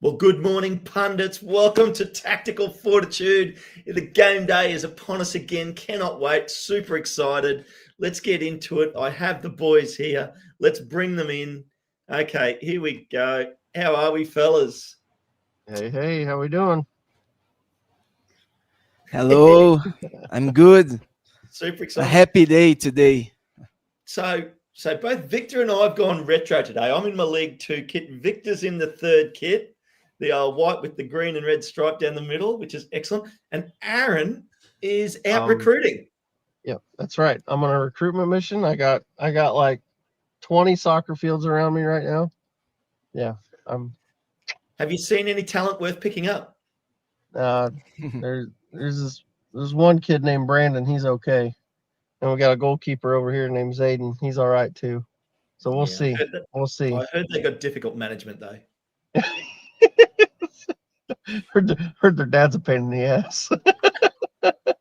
Well, good morning, pundits. Welcome to Tactical Fortitude. The game day is upon us again. Cannot wait. Super excited. Let's get into it. I have the boys here. Let's bring them in. Okay, here we go. How are we, fellas? Hey, how we doing? Hello, I'm good. Super A excited. happy day today. So both Victor and I have gone retro today. I'm in my League Two kit. Victor's in the third kit, the white with the green and red stripe down the middle, which is excellent. And Aaron is out recruiting. Yep, that's right. I'm on a recruitment mission. I got like 20 soccer fields around me right now. Yeah, I'm. Have you seen any talent worth picking up? There's one kid named Brandon. He's okay, and we got a goalkeeper over here named Zayden. He's all right too. So we'll see. We'll see. I heard they got difficult management though. heard their dad's a pain in the ass.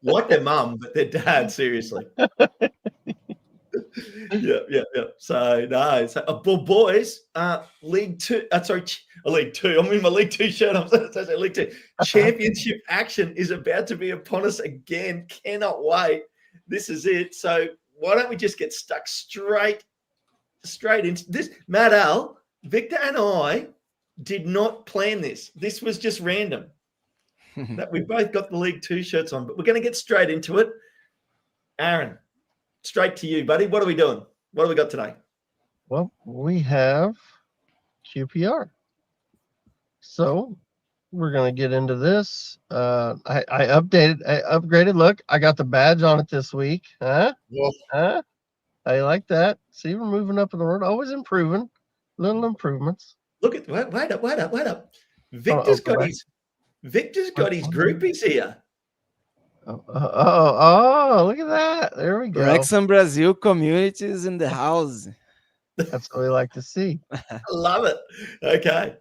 Like their mum, but their dad, seriously. Yeah. So no, well, boys, League Two. League Two. I'm in my League Two shirt. I'm sorry, League Two. Championship action is about to be upon us again. Cannot wait. This is it. So why don't we just get stuck straight into this? Matt Al, Victor, and I did not plan this. This was just random. That we both got the League Two shirts on, but we're going to get straight into it. Aaron, straight to you, buddy. What are we doing? What have we got today? Well, we have QPR. So we're going to get into this. I upgraded. Look, I got the badge on it this week. Huh? I like that. See, we're moving up in the world. Always improving. Little improvements. Look at wait up. Victor's got his groupies here. Oh, look at that. There we go. Wrexham Brazil communities in the house. That's what we like to see. I love it. Okay.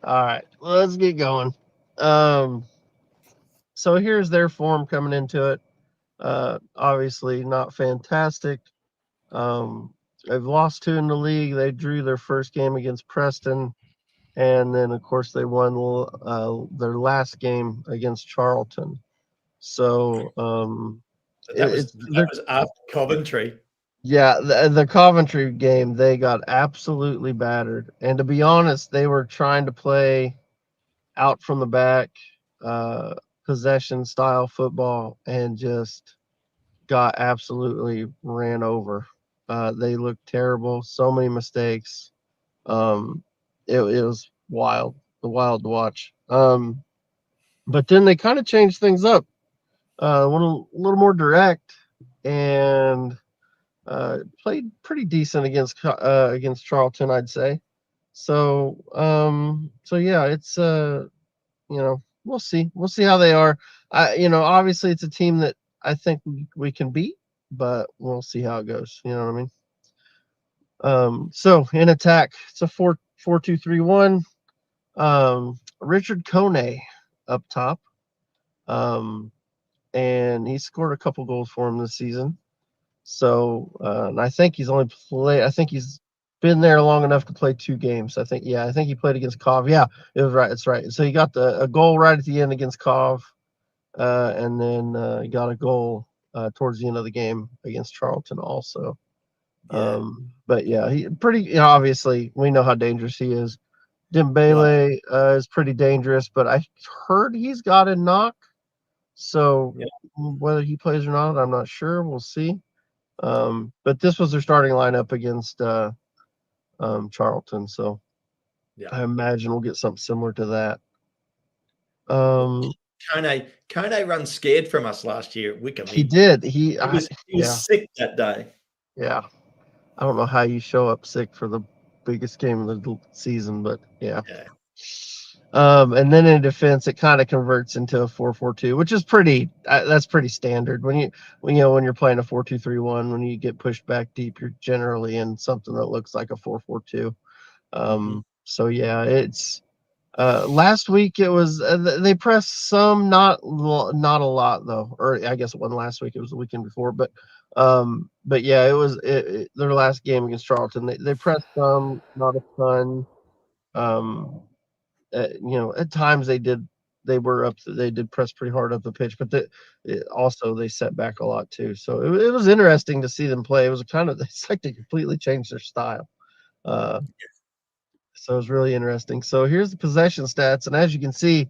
All right, let's get going. So here's their form coming into it. Obviously not fantastic. They've lost 2 in the league. They drew their first game against Preston, and then of course they won their last game against Charlton. So that was after Coventry. Yeah, the Coventry game, they got absolutely battered. And to be honest, they were trying to play out from the back, possession style football, and just got absolutely ran over. They looked terrible. So many mistakes. It was wild to watch. But then they kind of changed things up, a little more direct, and played pretty decent against Charlton, I'd say. So yeah, it's we'll see how they are. Obviously it's a team that I think we can beat, but we'll see how it goes. You know what I mean? So in attack, it's a 4-2-3-1. Richard Kone up top, and he scored a couple goals for him this season. So and I think he's been there long enough to play 2 games. I think he played against Cov. Yeah, it was right. It's right. So he got a goal right at the end against Cov, and then he got a goal towards the end of the game against Charlton also. Yeah. But yeah, he pretty. Obviously, we know how dangerous he is. Dembele is pretty dangerous, but I heard he's got a knock. So whether he plays or not, I'm not sure. We'll see. But this was their starting lineup against Charlton, so I imagine we'll get something similar to that. Kone run scared from us last year at Wickham. He did. He was sick that day. Yeah, I don't know how you show up sick for the biggest game of the season, but yeah. And then in defense, it kind of converts into a 4-4-2, which is that's pretty standard. When you're playing a 4-2-3-1, when you get pushed back deep, you're generally in something that looks like a 4-4-2. So yeah, it's last week it was they pressed some, not a lot though, or I guess it wasn't last week, it was the weekend before, but yeah, it was their last game against Charlton. They pressed some, not a ton. at times they did press pretty hard up the pitch, but also they set back a lot too. So it was interesting to see them play. It was it's like they completely changed their style. So it was really interesting. So here's the possession stats, and as you can see,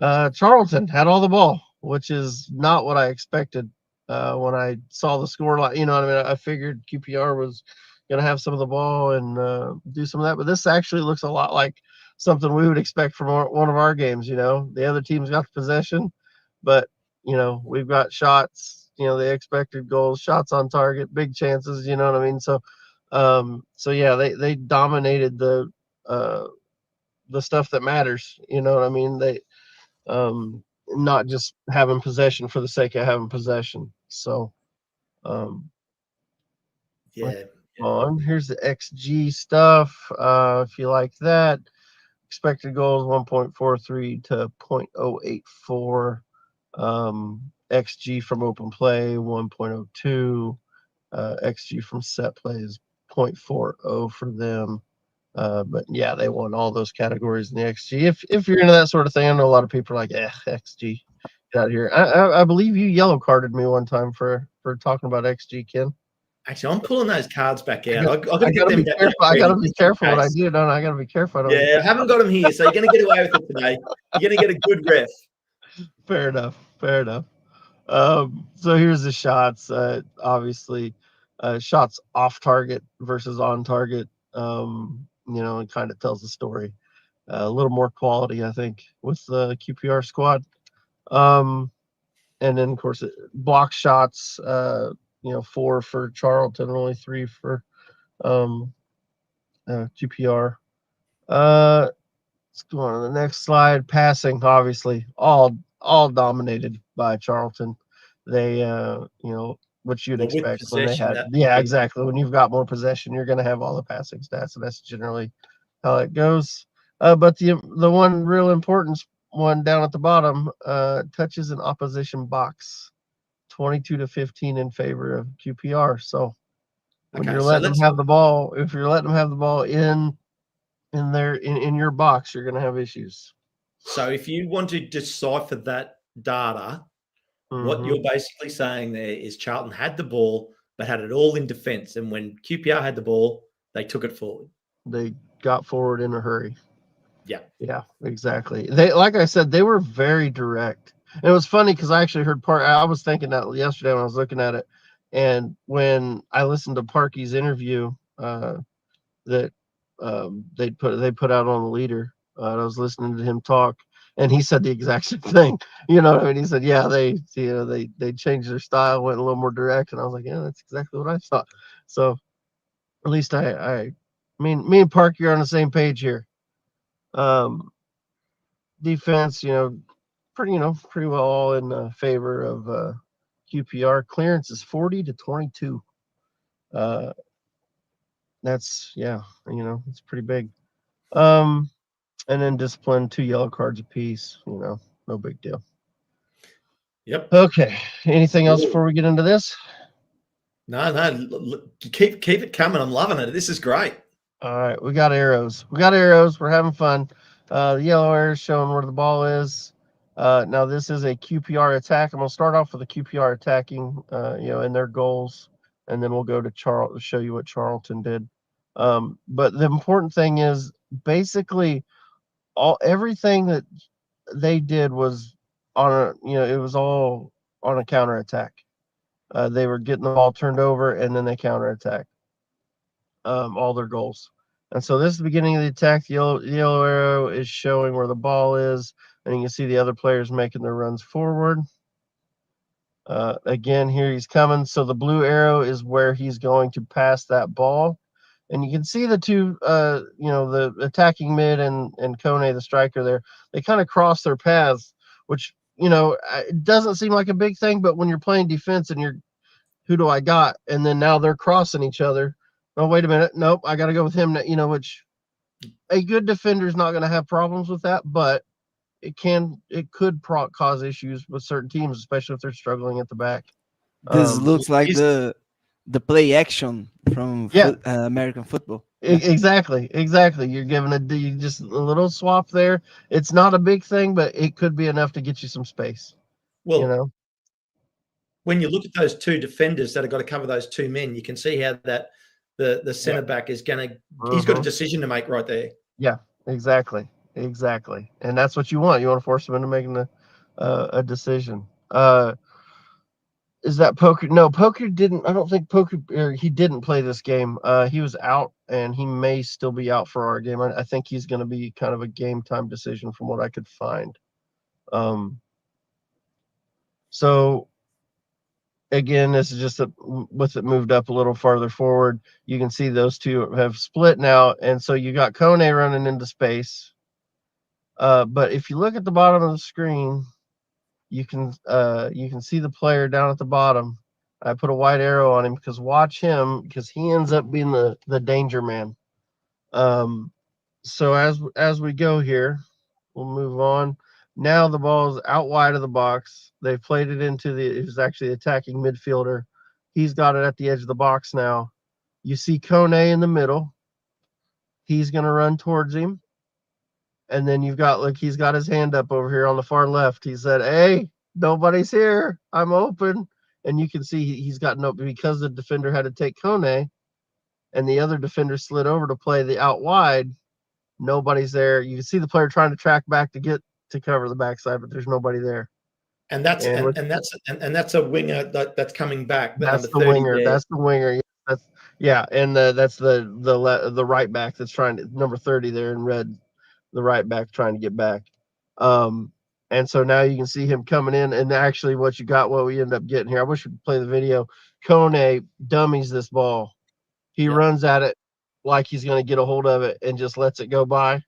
Charlton had all the ball, which is not what I expected when I saw the score line. You know what I mean? I figured QPR was going to have some of the ball and do some of that, but this actually looks a lot like something we would expect from one of our games. The other team's got the possession, but we've got shots. The expected goals, shots on target, big chances. You know what I mean? So yeah, they dominated the stuff that matters. You know what I mean? They not just having possession for the sake of having possession. So yeah. On here's the XG stuff. If you like that, expected goals 1.43 to 0.084. XG from open play 1.02. XG from set play is 0.40 for them. But yeah, they won all those categories in the XG. If you're into that sort of thing, I know a lot of people are like, XG, get out of here. I believe you yellow carded me one time for talking about XG, Ken. Actually, I'm pulling those cards back out. I gotta be careful. I gotta be careful what I do, don't I? I gotta be careful. Yeah, I haven't got them here, so you're gonna get away with it today. You're gonna get a good ref. Fair enough. So here's the shots. Obviously, shots off target versus on target. It kind of tells the story. A little more quality, I think, with the QPR squad. And then, of course, block shots. 4 for Charlton, only 3 for QPR. Let's go on to the next slide. Passing, obviously, all dominated by Charlton. They, what you'd expect when they had. Yeah, exactly. When you've got more possession, you're going to have all the passing stats, and that's generally how it goes. But the one real important one down at the bottom, touches an opposition box, 22 to 15 in favor of QPR. So when you're letting them have the ball, if you're letting them have the ball in your box, you're going to have issues. So if you want to decipher that data, what you're basically saying there is Charlton had the ball, but had it all in defence. And when QPR had the ball, they took it forward. They got forward in a hurry. Yeah, exactly. They, like I said, they were very direct. And it was funny because I actually heard I was thinking that yesterday when I was looking at it. And when I listened to Parky's interview that they put out on the leader, I was listening to him talk, and he said the exact same thing. You know what I mean? He said, yeah, they changed their style, went a little more direct, and I was like, yeah, that's exactly what I thought. So at least me and Parky are on the same page here. Defense, pretty well all in favor of QPR. Clearance is 40 to 22. That's it's pretty big. And then discipline, 2 yellow cards apiece. No big deal. Yep. Okay. Anything else before we get into this? No. Keep it coming. I'm loving it. This is great. All right, we got arrows. We're having fun. The yellow arrow is showing where the ball is. Now this is a QPR attack. I'm gonna start off with the QPR attacking, and their goals, and then we'll go to Charlton to show you what Charlton did. But the important thing is basically everything that they did was it was all on a counterattack. They were getting the ball turned over and then they counterattack. All their goals. And so this is the beginning of the attack. The yellow arrow is showing where the ball is, and you can see the other players making their runs forward. Again, here he's coming. So the blue arrow is where he's going to pass that ball. And you can see the two, the attacking mid and Kone, the striker there, they kind of cross their paths, which, it doesn't seem like a big thing, but when you're playing defense and who do I got? And then now they're crossing each other. Oh, wait a minute. Nope, I got to go with him. Which a good defender is not going to have problems with that, but it could cause issues with certain teams, especially if they're struggling at the back. This looks like the play action from American football. Exactly. You're giving just a little swap there. It's not a big thing, but it could be enough to get you some space. Well, when you look at those two defenders that have got to cover those two men, you can see how that the centre back is going to. He's got a decision to make right there. Yeah, exactly, and that's what you want. You want to force him into making a decision. Is that Poker? No, Poker didn't. I don't think Poker. He didn't play this game. He was out, and he may still be out for our game. I think he's going to be kind of a game time decision from what I could find. So again, this is just with it moved up a little farther forward. You can see those two have split now, and so you got Kone running into space. But if you look at the bottom of the screen, you can see the player down at the bottom. I put a white arrow on him because watch him, because he ends up being the danger man. So as we go here, we'll move on. Now the ball is out wide of the box. They've played it into it's actually attacking midfielder. He's got it at the edge of the box now. You see Kone in the middle. He's going to run towards him. And then you've got, look, he's got his hand up over here on the far left. He said, "Hey, nobody's here. I'm open." And you can see he's got no, because the defender had to take Kone and the other defender slid over to play the out wide. Nobody's there. You can see the player trying to track back to get to cover the backside, but there's nobody there. And that's a winger that's coming back. That's the winger. That's the winger. And that's the right back that's trying to, number 30 there in red, the right back trying to get back. And so now you can see him coming in, and actually what we end up getting here. I wish we could play the video. Kone dummies this ball. He runs at it like he's going to get a hold of it and just lets it go by,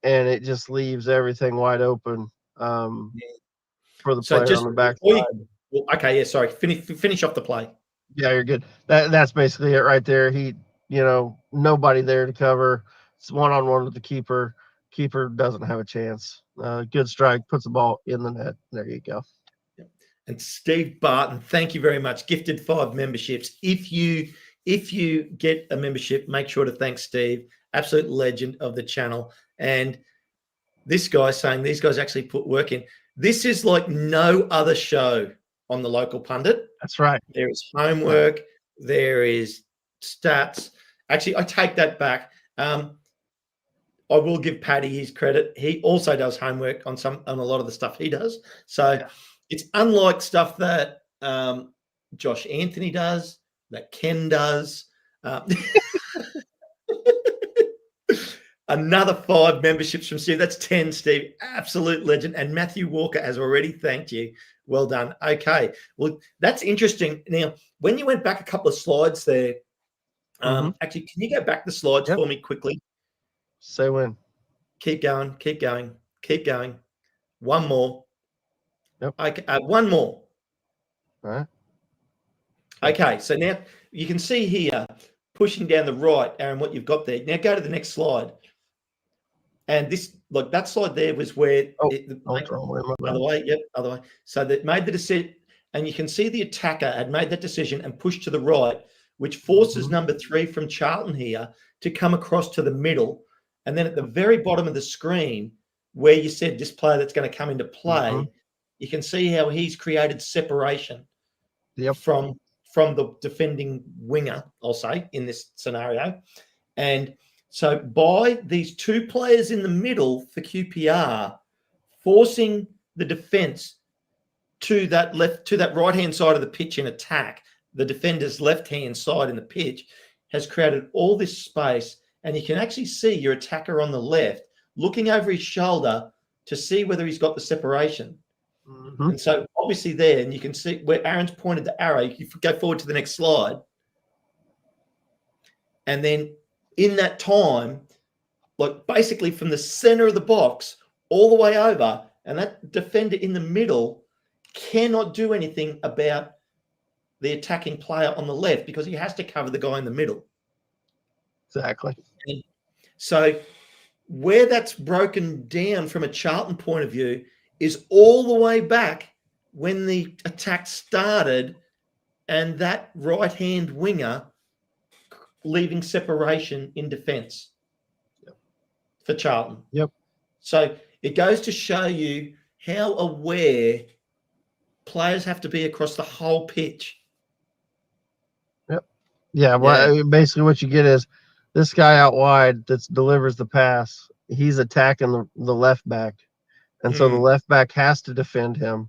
and it just leaves everything wide open for the player on the backside. Sorry. Finish off the play. Yeah, you're good. That's basically it right there. He, nobody there to cover. It's one-on-one with the keeper. Keeper doesn't have a chance. Good strike, puts the ball in the net. There you go. And Steve Barton, thank you very much. Gifted 5 memberships. If you get a membership, make sure to thank Steve, absolute legend of the channel. And this guy's saying these guys actually put work in. This is like no other show on the local pundit. That's right. There is homework. There is stats. Actually, I take that back. I will give Paddy his credit. He also does homework on a lot of the stuff he does. So it's unlike stuff that Josh Anthony does, that Ken does. Another 5 memberships from Steve. That's 10, Steve. Absolute legend. And Matthew Walker has already thanked you. Well done. Okay. Well, that's interesting. Now, when you went back a couple of slides there, actually, can you go back the slides for me quickly? Say when. Keep going. One more. Yep. Okay, one more. All right. Okay, so now you can see here, pushing down the right, Aaron, what you've got there. Now go to the next slide. And this, look, that slide there was where other way. So that made the decision, and you can see the attacker had made that decision and pushed to the right, which forces number 3 from Charlton here to come across to the middle. And then at the very bottom of the screen, where you said this player that's going to come into play, you can see how he's created separation from the defending winger, I'll say, in this scenario. And so by these 2 players in the middle for QPR, forcing the defence to that right-hand side of the pitch in attack, the defender's left-hand side in the pitch, has created all this space. And you can actually see your attacker on the left looking over his shoulder to see whether he's got the separation. And so obviously there, and you can see where Aaron's pointed the arrow, you go forward to the next slide. And then in that time, like basically from the center of the box all the way over, and that defender in the middle cannot do anything about the attacking player on the left because he has to cover the guy in the middle. Exactly. And so where that's broken down from a Charlton point of view is all the way back when the attack started and that right-hand winger leaving separation in defence for Charlton. Yep. So it goes to show you how aware players have to be across the whole pitch. Yeah, well, basically what you get is this guy out wide that delivers the pass. He's attacking the left back, and so the left back has to defend him,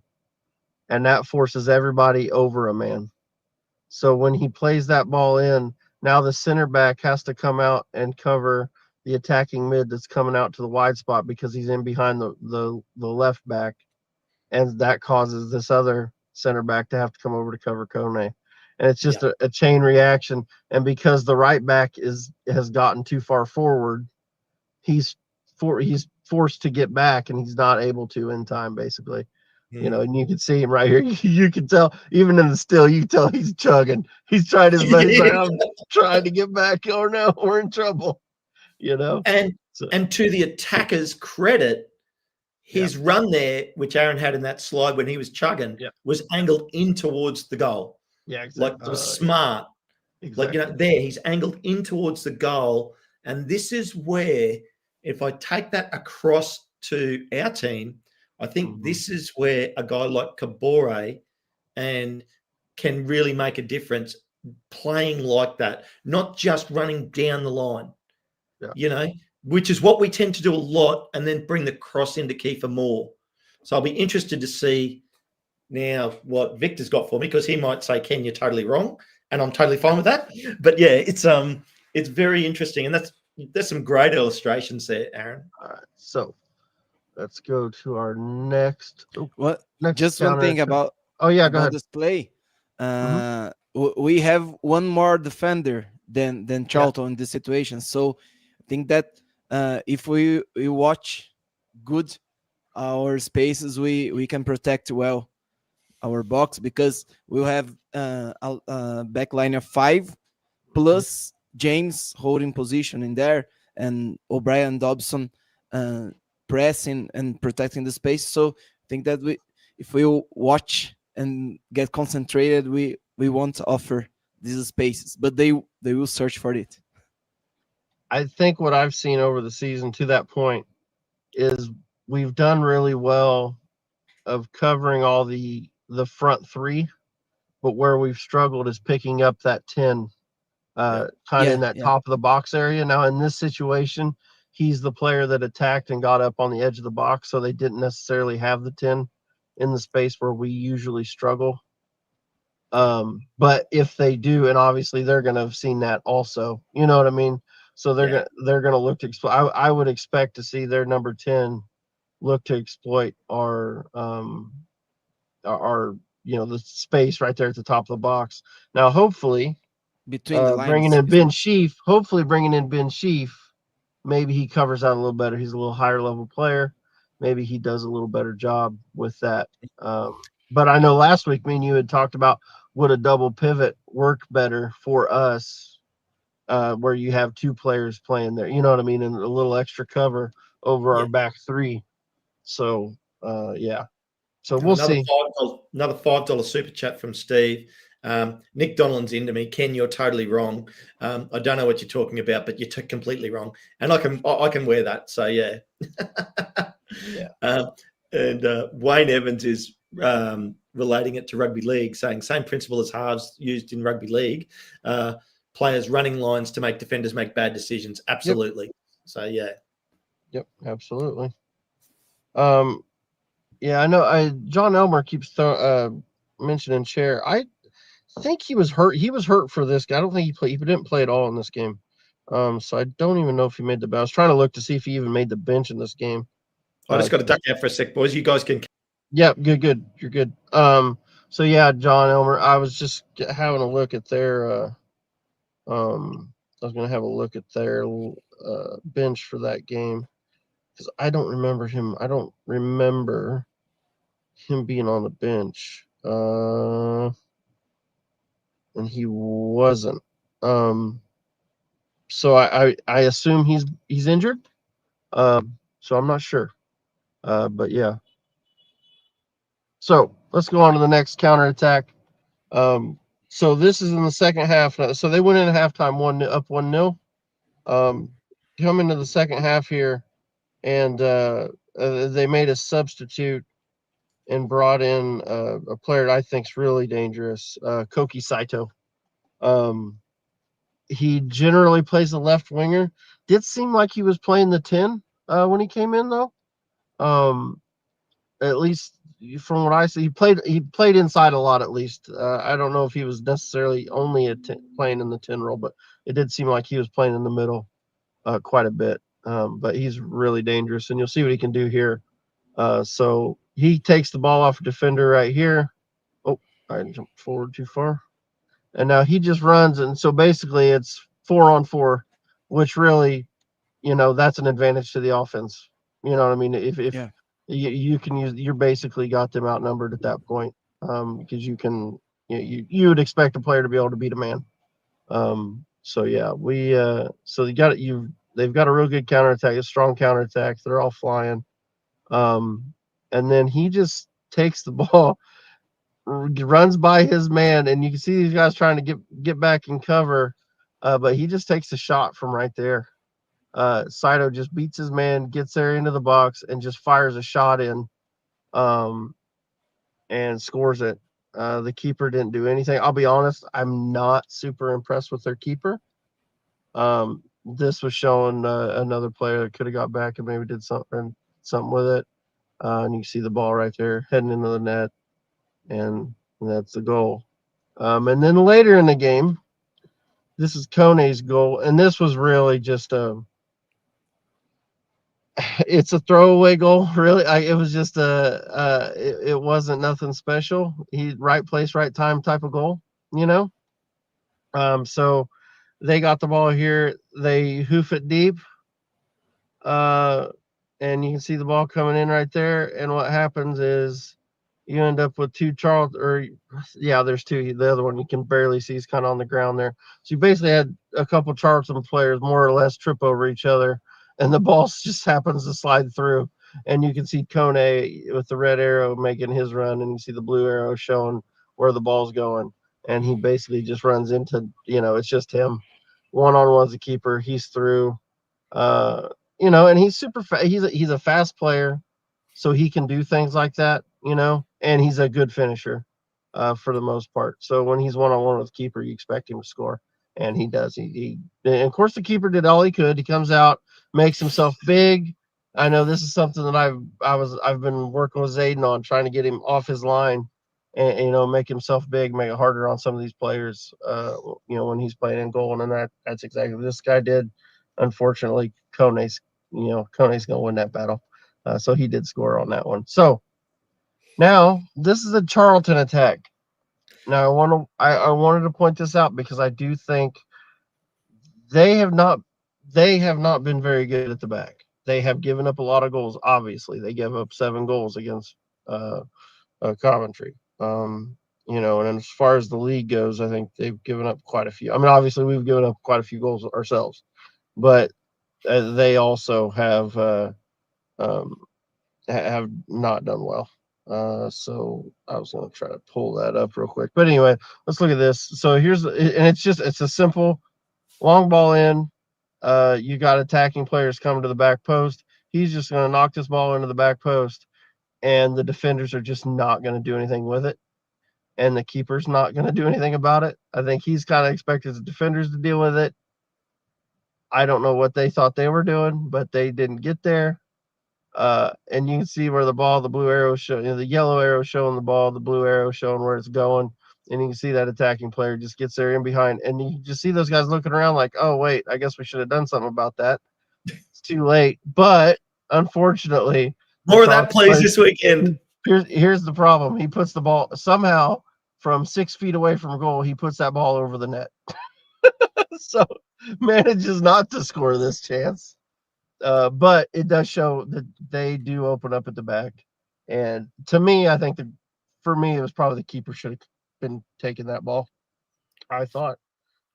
and that forces everybody over a man. So when he plays that ball in, now the center back has to come out and cover the attacking mid that's coming out to the wide spot because he's in behind the left back, and that causes this other center back to have to come over to cover Kone. And it's just a chain reaction. And because the right back has gotten too far forward, he's forced to get back, and he's not able to in time, basically. You know, and you can see him right here. You can tell, even in the still, you can tell he's chugging. He's trying his best. He's like, I'm trying to get back. Oh no, we're in trouble. You know, and to the attacker's credit, his run there, which Aaron had in that slide when he was chugging, was angled in towards the goal. Yeah, exactly. Like it was smart. Exactly. Like, there, he's angled in towards the goal. And this is where, if I take that across to our team, I think this is where a guy like Kabore and can really make a difference playing like that, not just running down the line, you know, which is what we tend to do a lot, and then bring the cross into Kiefer more. So I'll be interested to see now what Victor's got for me, because he might say, Ken, you're totally wrong, and I'm totally fine with that. But yeah, it's very interesting, and there's some great illustrations there, Aaron. All right, so let's go to our next. Just one thing about go ahead. this play. We have one more defender than Charlton in this situation, so I think that if we watch good our spaces, we can protect well our box, because we'll have a back line of 5 plus James holding position in there, and O'Brien, Dobson pressing and protecting the space. So I think that if we watch and get concentrated, we won't offer these spaces, but they will search for it. I think what I've seen over the season to that point is we've done really well of covering all the front 3, but where we've struggled is picking up that 10 kind of in that top of the box area. Now in this situation, he's the player that attacked and got up on the edge of the box, so they didn't necessarily have the 10 in the space where we usually struggle. But if they do, and obviously they're going to have seen that also, you know what I mean? So they're going to look to exploit. I would expect to see their number 10 look to exploit our the space right there at the top of the box. Now, hopefully, between the lines, bringing in Ben Sheaf, maybe he covers out a little better. He's a little higher level player. Maybe he does a little better job with that. But I know last week, me and you had talked about, would a double pivot work better for us, where you have 2 players playing there, you know what I mean, and a little extra cover over our back 3. So, So we'll see. Another $5 super chat from Steve. Nick Donlan's into me. Ken, you're totally wrong. I don't know what you're talking about, but you're completely wrong. And I can wear that. So yeah. And Wayne Evans is relating it to rugby league, saying same principle as halves used in rugby league. Players running lines to make defenders make bad decisions. Absolutely. Yep. So yeah. Yep, absolutely. Yeah, I know. John Elmer keeps mentioning Chair. I think he was hurt. He was hurt for this guy. I don't think he played. He didn't play at all in this game. So I don't even know if he made the bench. I was trying to look to see if he even made the bench in this game. I just got to duck out for a sec, boys. You guys can. Yep, good. You're good. So yeah, John Elmer. I was just having a look at their. I was going to have a look at their bench for that game, because I don't remember him. I don't remember him being on the bench. And he wasn't. So I assume he's injured. So I'm not sure. But yeah. So let's go on to the next counterattack. So this is in the second half. So they went in at halftime up 1-0. Come into the second half here, and they made a substitute and brought in a player that I think is really dangerous, Koki Saito. He generally plays the left winger. Did seem like he was playing the 10 when he came in, though. At least from what I see, he played inside a lot. At least I don't know if he was necessarily only playing in the 10 role, but it did seem like he was playing in the middle quite a bit. But he's really dangerous, and you'll see what he can do here. So he takes the ball off a defender right here. Oh, I jumped forward too far. And now he just runs, and so basically it's 4-on-4, which really, that's an advantage to the offense. You know what I mean? If Yeah. you can you're basically got them outnumbered at that point, because you would expect a player to be able to beat a man. So yeah, so they've got a real good counterattack, a strong counterattack. They're all flying. And then he just takes the ball, runs by his man, and you can see these guys trying to get back and cover, but he just takes a shot from right there. Saito just beats his man, gets there into the box, and just fires a shot in, and scores it. The keeper didn't do anything. I'll be honest, I'm not super impressed with their keeper. This was showing another player that could have got back and maybe did something with it. And you see the ball right there heading into the net, and that's the goal. And then later in the game, this is Kone's goal, and this was really just it's a throwaway goal. Really, it was just it wasn't nothing special. Right place, right time type of goal, So they got the ball here. They hoof it deep. And you can see the ball coming in right there. And what happens is you end up with two there's two. The other one you can barely see is kind of on the ground there. So you basically had a couple Charlton players more or less trip over each other, and the ball just happens to slide through. And you can see Kone with the red arrow making his run, and you see the blue arrow showing where the ball's going. And he basically just runs into, it's just him. One-on-one's the keeper. He's through. And he's super he's a fast player, so he can do things like that, and he's a good finisher for the most part. So when he's one-on-one with the keeper, you expect him to score, and he does. And of course the keeper did all he could. He comes out, makes himself big. I know this is something that I've been working with Zayden on, trying to get him off his line and make himself big, make it harder on some of these players, when he's playing in goal. And that's exactly what this guy did. Unfortunately, Kone's going to win that battle. So he did score on that one. So now this is a Charlton attack. Now I wanted to point this out because I do think they have not been very good at the back. They have given up a lot of goals. Obviously, they gave up 7 goals against Coventry. And as far as the league goes, I think they've given up quite a few. I mean, obviously we've given up quite a few goals ourselves, but they also have not done well. So I was going to try to pull that up real quick. But anyway, let's look at this. So it's a simple long ball in. You got attacking players coming to the back post. He's just going to knock this ball into the back post, and the defenders are just not going to do anything with it. And the keeper's not going to do anything about it. I think he's kind of expected the defenders to deal with it. I don't know what they thought they were doing, but they didn't get there. And you can see where the blue arrow the yellow arrow showing the ball, the blue arrow showing where it's going. And you can see that attacking player just gets there in behind. And you just see those guys looking around like, oh, wait, I guess we should have done something about that. It's too late. But unfortunately, more of that plays this weekend. Here's the problem. He puts the ball somehow from 6 feet away from goal. He puts that ball over the net. So manages not to score this chance. But it does show that they do open up at the back. And to me, I think for me, it was probably the keeper should have been taking that ball. I thought.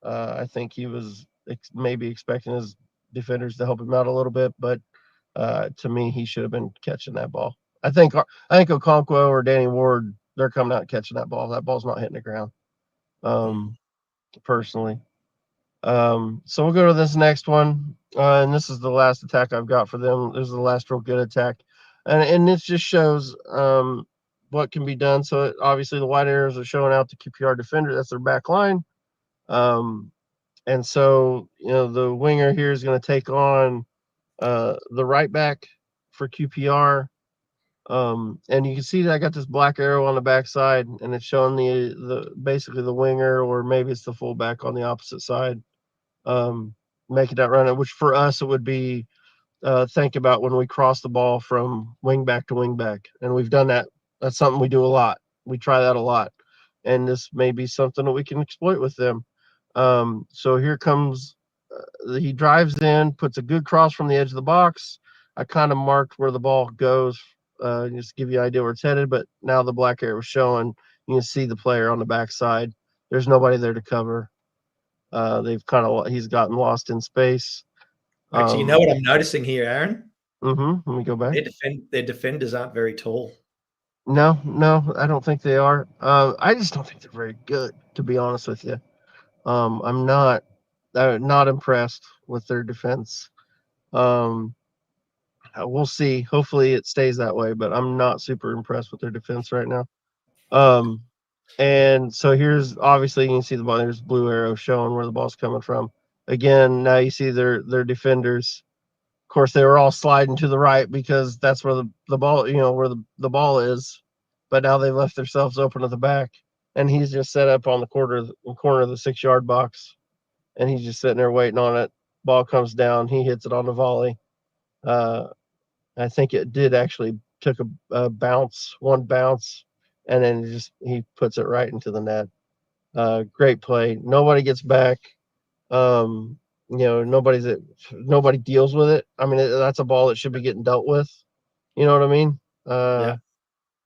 I think he was maybe expecting his defenders to help him out a little bit, but to me, he should have been catching that ball. I think Okonkwo or Danny Ward, they're coming out and catching that ball. That ball's not hitting the ground. personally. So we'll go to this next one, and this is the last attack I've got for them. This is the last real good attack, and this just shows what can be done. So obviously the white arrows are showing out the QPR defender. That's their back line. And so the winger here is going to take on the right back for QPR. And you can see that I got this black arrow on the backside, and it's showing the basically the winger, or maybe it's the fullback on the opposite side, making that run. Which for us it would be think about when we cross the ball from wing back to wing back, and we've done that. That's something we do a lot. We try that a lot, and this may be something that we can exploit with them. So here comes. He drives in, puts a good cross from the edge of the box. I kind of marked where the ball goes, just to give you an idea where it's headed. But now the black arrow is showing. You can see the player on the backside. There's nobody there to cover. He's gotten lost in space. Actually, you know what I'm noticing here, Aaron? Let me go back. Their defenders aren't very tall. No, I don't think they are. I just don't think they're very good, to be honest with you. I'm not impressed with their defense. We'll see. Hopefully it stays that way, but I'm not super impressed with their defense right now. And so here's obviously you can see the ball. There's blue arrow showing where the ball's coming from. Again, now you see their defenders. Of course, they were all sliding to the right because that's where the ball, where the ball is. But now they've left themselves open at the back, and he's just set up on the corner of the 6-yard box, and he's just sitting there waiting on it. Ball comes down, he hits it on the volley. I think it did actually took one bounce, and then he puts it right into the net. Great play. Nobody gets back. Nobody deals with it. I mean, that's a ball that should be getting dealt with. You know what I mean? Yeah.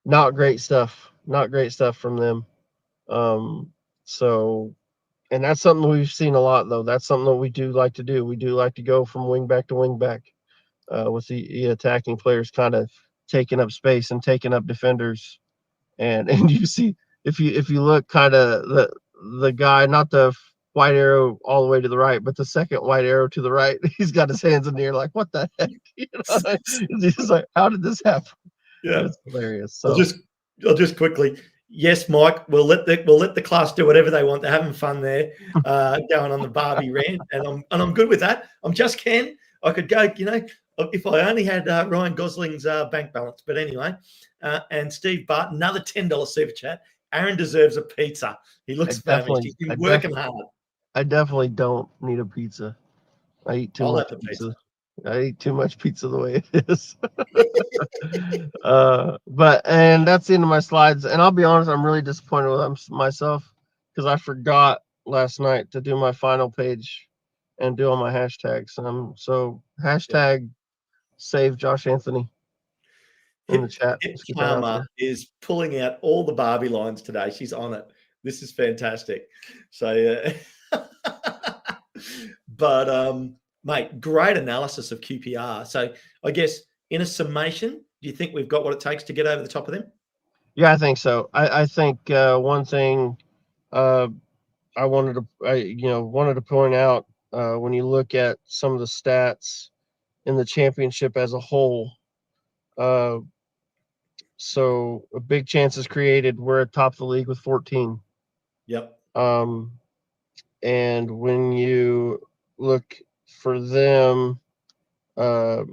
Not great stuff. Not great stuff from them. And that's something we've seen a lot, though. That's something that we do like to do. We do like to go from wing back to wing back, with the attacking players kind of taking up space and taking up defenders. And you see, if you look kind of the guy, not the white arrow all the way to the right, but the second white arrow to the right, he's got his hands in the air like, what the heck? He's like, how did this happen? Yeah, it's hilarious. So I'll just quickly. Yes, Mike. We'll let the class do whatever they want. They're having fun there, going on the Barbie rant, and I'm good with that. I'm just Ken. I could go, if I only had Ryan Gosling's bank balance. But anyway, and Steve Barton, another $10 super chat. Aaron deserves a pizza. He looks famished. He's been working hard. I definitely don't need a pizza. I eat too much pizza. I eat too much pizza the way it is. And that's the end of my slides. And I'll be honest, I'm really disappointed with myself because I forgot last night to do my final page and do all my hashtags. So hashtag save Josh Anthony in the chat. Palmer is pulling out all the Barbie lines today. She's on it. This is fantastic. So, but mate, great analysis of QPR. So I guess in a summation, do you think we've got what it takes to get over the top of them? Yeah, I think so. I think one thing I wanted to point out, when you look at some of the stats in the championship as a whole, so a big chances created. We're at top of the league with 14. Yep. And when you look for them, let's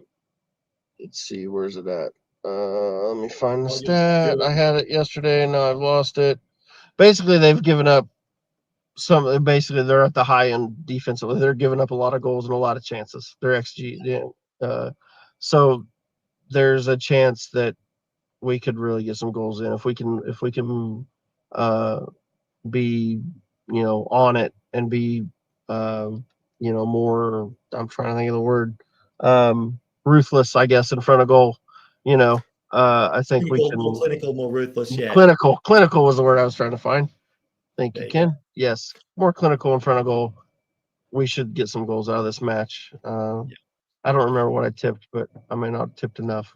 see, where's it at? Let me find the stat. I had it yesterday, and now I've lost it. Basically, they've given up basically they're at the high end defensively. They're giving up a lot of goals and a lot of chances. Their XG, so there's a chance that we could really get some goals in if we can be on it and be more. I'm trying to think of the word, ruthless, I guess, in front of goal. I think we can more clinical, more ruthless. Yeah, clinical was the word I was trying to find. Thank you, Ken. Go. Yes, more clinical in front of goal. We should get some goals out of this match. I don't remember what I tipped, but I may not have tipped enough.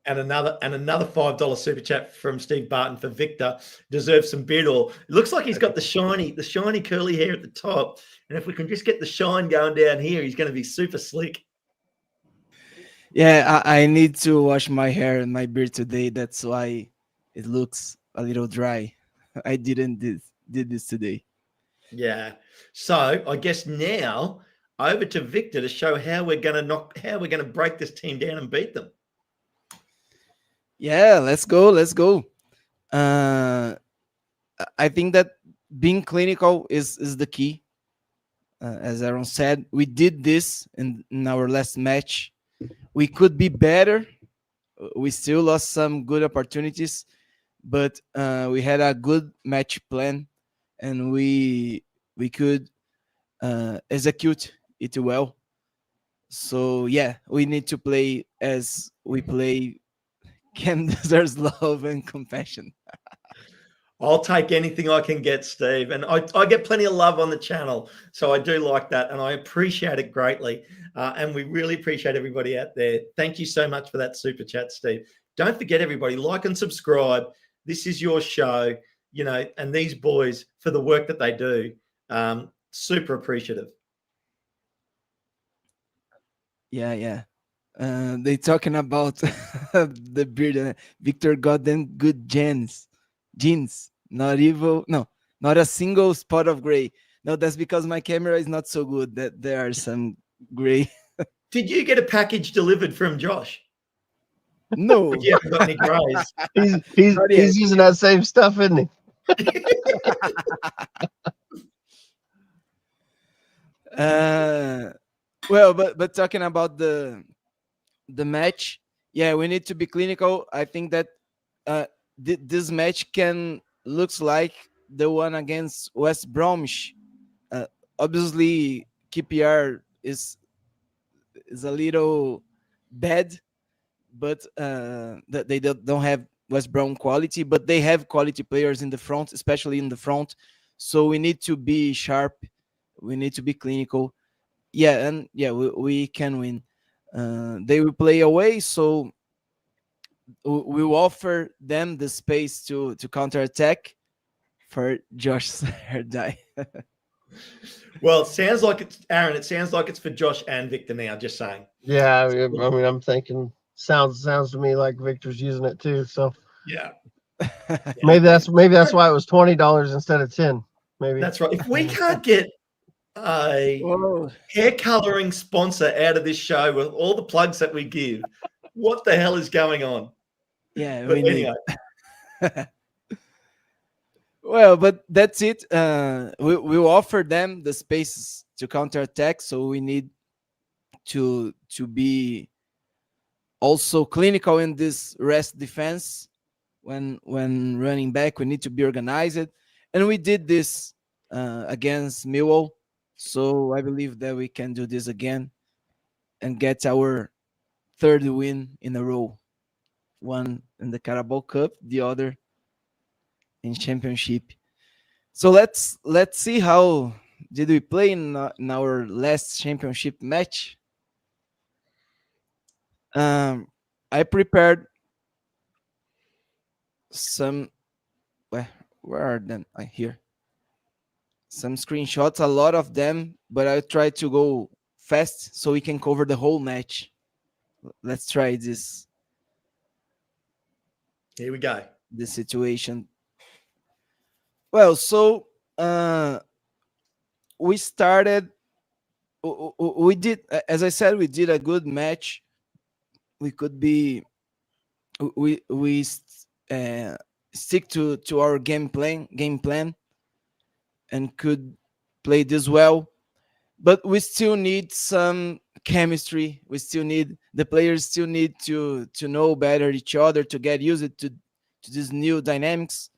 And another $5 super chat from Steve Barton for Victor. Deserves some bid, or it looks like he's got the shiny curly hair at the top. And if we can just get the shine going down here, he's going to be super slick. Yeah, I need to wash my hair and my beard today. That's why it looks a little dry. I did this today. Yeah. So I guess now over to Victor to show how we're going to break this team down and beat them. Yeah, let's go. I think that being clinical is the key. As Aaron said, we did this in our last match. We could be better. We still lost some good opportunities, but we had a good match plan, and we could execute it well. So yeah, we need to play as we play. Can deserves love and compassion. I'll take anything I can get, Steve. And I get plenty of love on the channel. So I do like that. And I appreciate it greatly. And we really appreciate everybody out there. Thank you so much for that super chat, Steve. Don't forget, everybody, like and subscribe. This is your show, and these boys for the work that they do. Super appreciative. Yeah. They talking about the beard. Victor got them good jeans. Not evil. No, not a single spot of gray. No, that's because my camera is not so good. That there are some gray. Did you get a package delivered from Josh? No, You haven't got any grays. He's using that same stuff, isn't he? Well, but talking about the match, yeah, we need to be clinical. I think that this match looks like the one against West Bromwich. Obviously, KPR is a little bad, but they don't have West Brom quality, but they have quality players in the front, especially in the front. So we need to be sharp. We need to be clinical. Yeah, and yeah, we can win. They will play away, so we will offer them the space to counter attack for Josh's hair dye. Well, it sounds like it's Aaron. It sounds like it's for Josh and Victor now. Just saying. Yeah, I mean, I'm thinking sounds to me like Victor's using it too. So Yeah. maybe that's why it was $20 instead of 10. Maybe That's right. If we can't get a hair coloring sponsor out of this show with all the plugs that we give, what the hell is going on? Yeah, but anyway. Well, but that's it. We'll offer them the spaces to counter attack, so we need to be also clinical in this rest defense. When running back, we need to be organized, and we did this against Milwall. So I believe that we can do this again and get our third win in a row. One in the Carabao Cup, the other in Championship. So let's see how did we play in our last Championship match. I prepared some. Where are them? Here. Some screenshots, a lot of them, but I try to go fast so we can cover the whole match. Let's try this. Here we go. The situation. Well, so we started. We did, as I said, we did a good match. We could be. We stick to our game plan, and could play this well. But we still need some chemistry. We still need the players still need to know better each other, to get used to these new dynamics.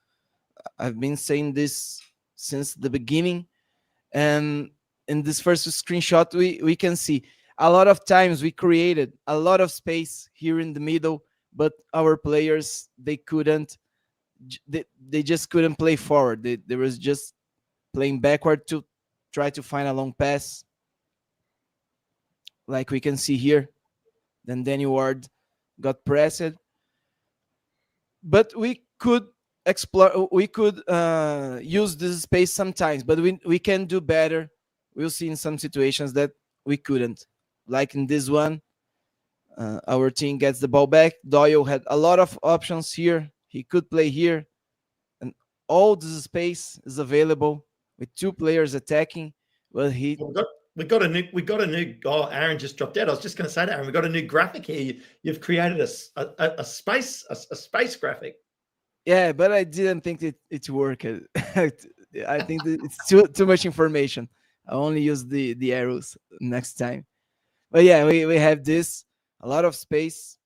I've been saying this since the beginning, and in this first screenshot we can see a lot of times we created a lot of space here in the middle, but our players they just couldn't play forward. They was just playing backward to try to find a long pass, like we can see here. Then Danny Ward got pressed, but we could explore. We could use this space sometimes, but we can do better. We'll see in some situations that we couldn't, like in this one. Our team gets the ball back. Doyle had a lot of options here. He could play here, and all this space is available with two players attacking. Well, he Well, we got a new. Oh, Aaron just dropped out. I was just going to say to Aaron, we got a new graphic here. You've created a space graphic. yeah, but I didn't think it worked. I think that it's too much information. I only use the arrows next time. But yeah, we have this a lot of space,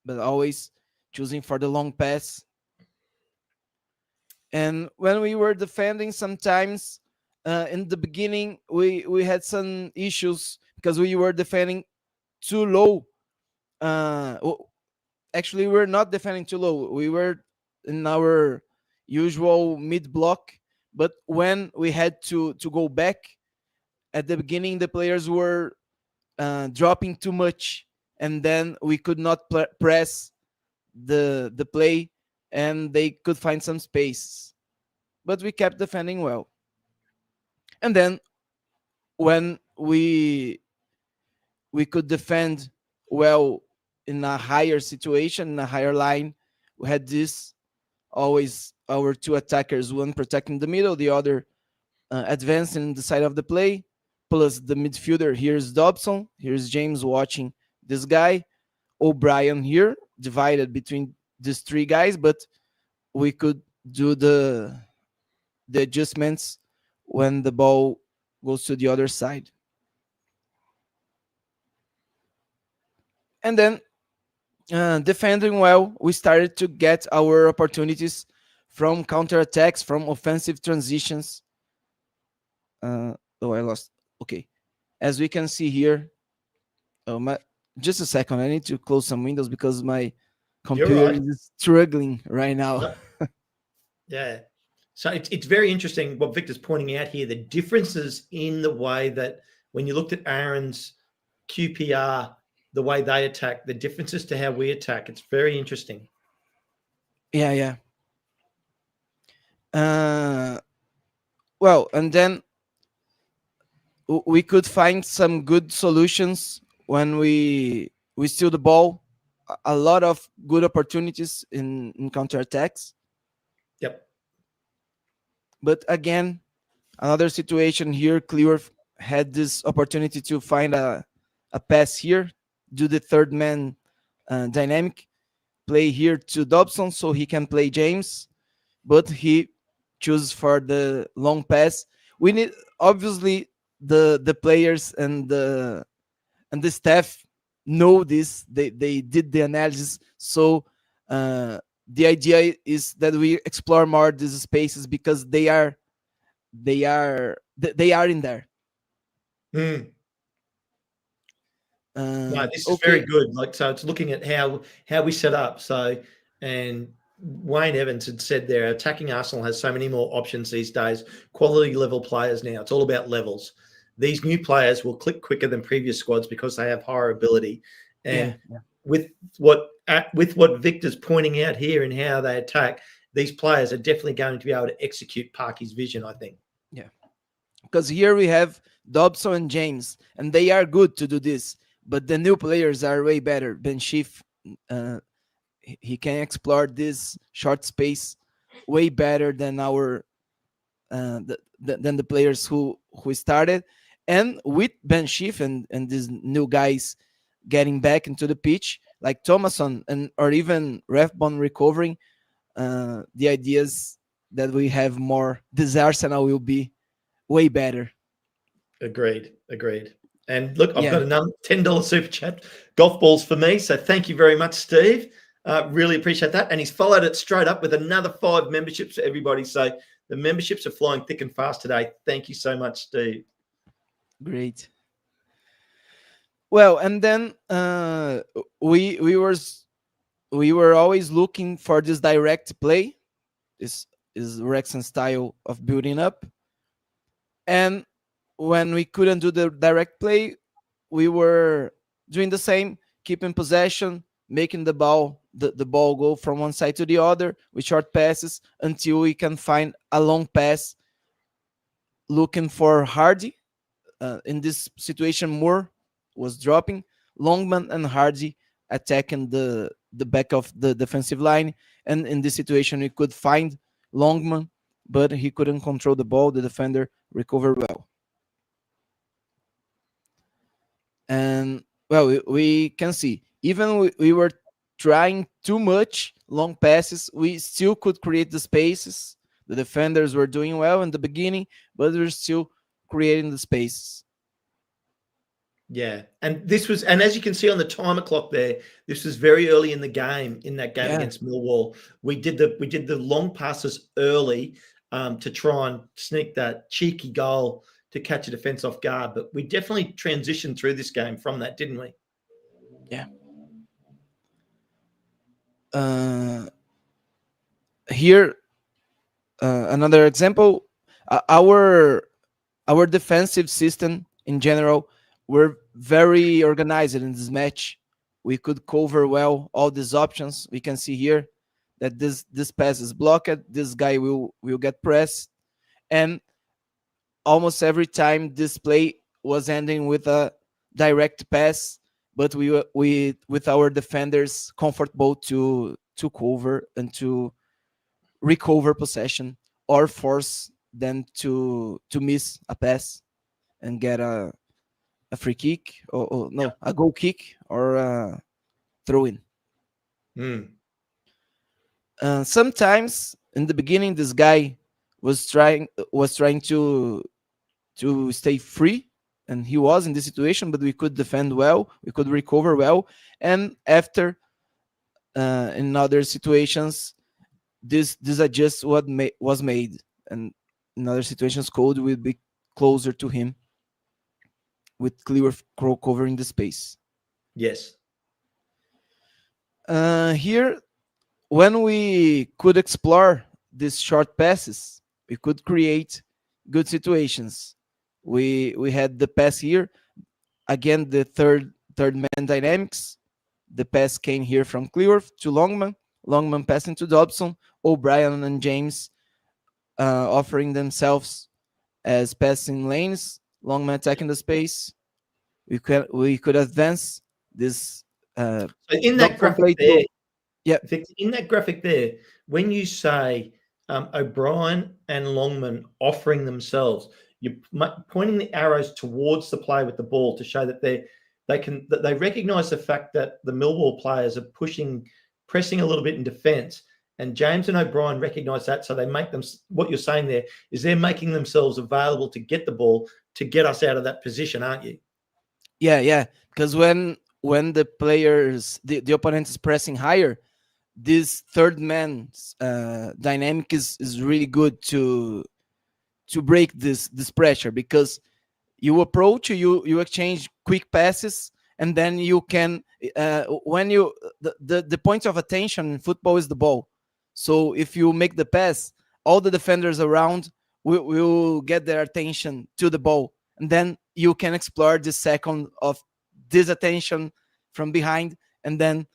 but always choosing for the long pass. And when we were defending, sometimes in the beginning we had some issues because we were defending too low. Actually, we were not defending too low. We were in our usual mid block, but when we had to go back at the beginning, the players were dropping too much, and then we could not press the play, and they could find some space. But we kept defending well. And then when we could defend well in a higher situation, in a higher line, we had this always our two attackers, one protecting the middle, the other advancing the side of the play, plus the midfielder. Here's Dobson, here's James watching this guy, O'Brien here, divided between these three guys, but we could do the adjustments when the ball goes to the other side. And then defending well, we started to get our opportunities from counterattacks, from offensive transitions. Oh, I lost. Okay. As we can see here, just a second. I need to close some windows because my computer is struggling right now. Yeah. So it's very interesting what Victor's pointing out here, the differences in the way that when you looked at Aaron's QPR, the way they attack, the differences to how we attack. It's very interesting. Yeah. Well, and then we could find some good solutions when we steal the ball. A lot of good opportunities in counterattacks. Yep. But again, another situation here, Clear had this opportunity to find a pass here, do the third man dynamic, play here to Dobson so he can play James, but he chooses for the long pass. We need, obviously, the players and the staff know this. They did the analysis, so the idea is that we explore more these spaces because they are in there. No, this is very good. So it's looking at how we set up. So, and Wayne Evans had said there, attacking Arsenal has so many more options these days. Quality level players now. It's all about levels. These new players will click quicker than previous squads because they have higher ability. And with what Victor's pointing out here and how they attack, these players are definitely going to be able to execute Parky's vision, I think. Yeah. Because here we have Dobson and James, and they are good to do this. But the new players are way better. Ben Schiff, he can explore this short space way better than our than the players who started. And with Ben Schiff and these new guys getting back into the pitch, like Thomason or even Refbon recovering, the ideas that we have more, this Arsenal will be way better. Agreed. And look, I've got another $10 super chat, golf balls for me. So thank you very much, Steve. Really appreciate that. And he's followed it straight up with another 5 memberships to everybody. So the memberships are flying thick and fast today. Thank you so much, Steve. Great. Well, and then we were always looking for this direct play. This is Wrexham style of building up. And when we couldn't do the direct play, we were doing the same, keeping possession, making the ball the ball go from one side to the other with short passes until we can find a long pass looking for Hardy. In this situation, Moore was dropping, Longman and Hardy attacking the back of the defensive line. And in this situation, we could find Longman, but he couldn't control the ball. The defender recovered well. And well, we can see, even we were trying too much long passes, we still could create the spaces. The defenders were doing well in the beginning, but we're still creating the spaces. Yeah, and this was, and as you can see on the timer clock there, this was very early in the game. In that game against Milwall, we did the long passes early to try and sneak that cheeky goal to catch a defense off guard. But we definitely transitioned through this game from that, didn't we? Yeah. Here, another example. Our defensive system in general were very organized in this match. We could cover well all these options. We can see here that this pass is blocked. This guy will get pressed, and almost every time this play was ending with a direct pass, but we with our defenders comfortable to cover and to recover possession or force them to miss a pass and get a free kick or no, a goal kick or a throw in. Sometimes in the beginning, this guy was trying to stay free, and he was in this situation, but we could defend well, we could recover well, and after in other situations, this adjust what was made, and in other situations, Code will be closer to him with clear covering the space. Yes. Here, when we could explore these short passes, we could create good situations. We had the pass here, again the third man dynamics. The pass came here from Cleworth to Longman. Longman passing to Dobson. O'Brien and James offering themselves as passing lanes. Longman attacking the space. We could advance this. So in that graphic there, yeah. In that graphic there, when you say O'Brien and Longman offering themselves, you're pointing the arrows towards the play with the ball to show that they recognise the fact that the Millwall players are pressing a little bit in defence, and James and O'Brien recognise that, so they make them. What you're saying there is they're making themselves available to get the ball to get us out of that position, aren't you? Yeah. Because when the players, the opponent is pressing higher, this third man's dynamic is really good to break this pressure, because you approach, you exchange quick passes, and then you can when you the point of attention in football is the ball. So if you make the pass, all the defenders around will get their attention to the ball, and then you can explore the second of this attention from behind, and then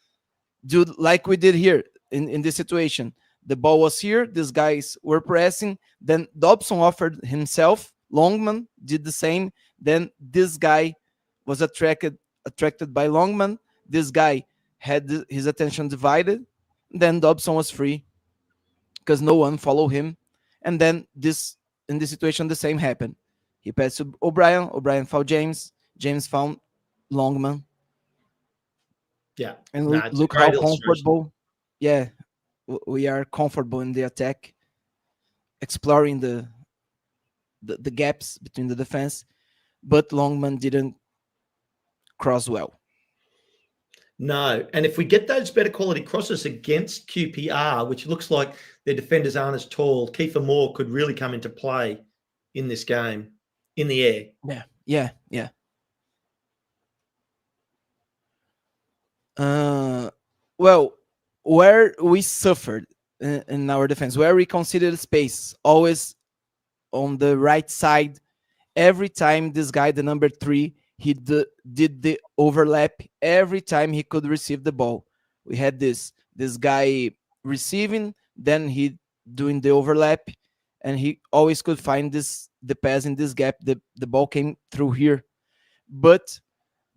do like we did here in this situation. The ball was here, these guys were pressing, then Dobson offered himself, Longman did the same, then this guy was attracted by Longman, this guy had his attention divided, then Dobson was free because no one followed him, and then in this situation the same happened. He passed to O'Brien found James found Longman. Yeah, and look how comfortable. Yeah, we are comfortable in the attack, exploring the gaps between the defense, but Longman didn't cross well. No, and if we get those better quality crosses against QPR, which looks like their defenders aren't as tall, Kiefer Moore could really come into play in this game in the air. Yeah. Well, where we suffered in our defense, where we considered space, always on the right side. Every time this guy, the number 3, he did the overlap. Every time he could receive the ball, we had this guy receiving, then he doing the overlap, and he always could find the pass in this gap. The ball came through here, but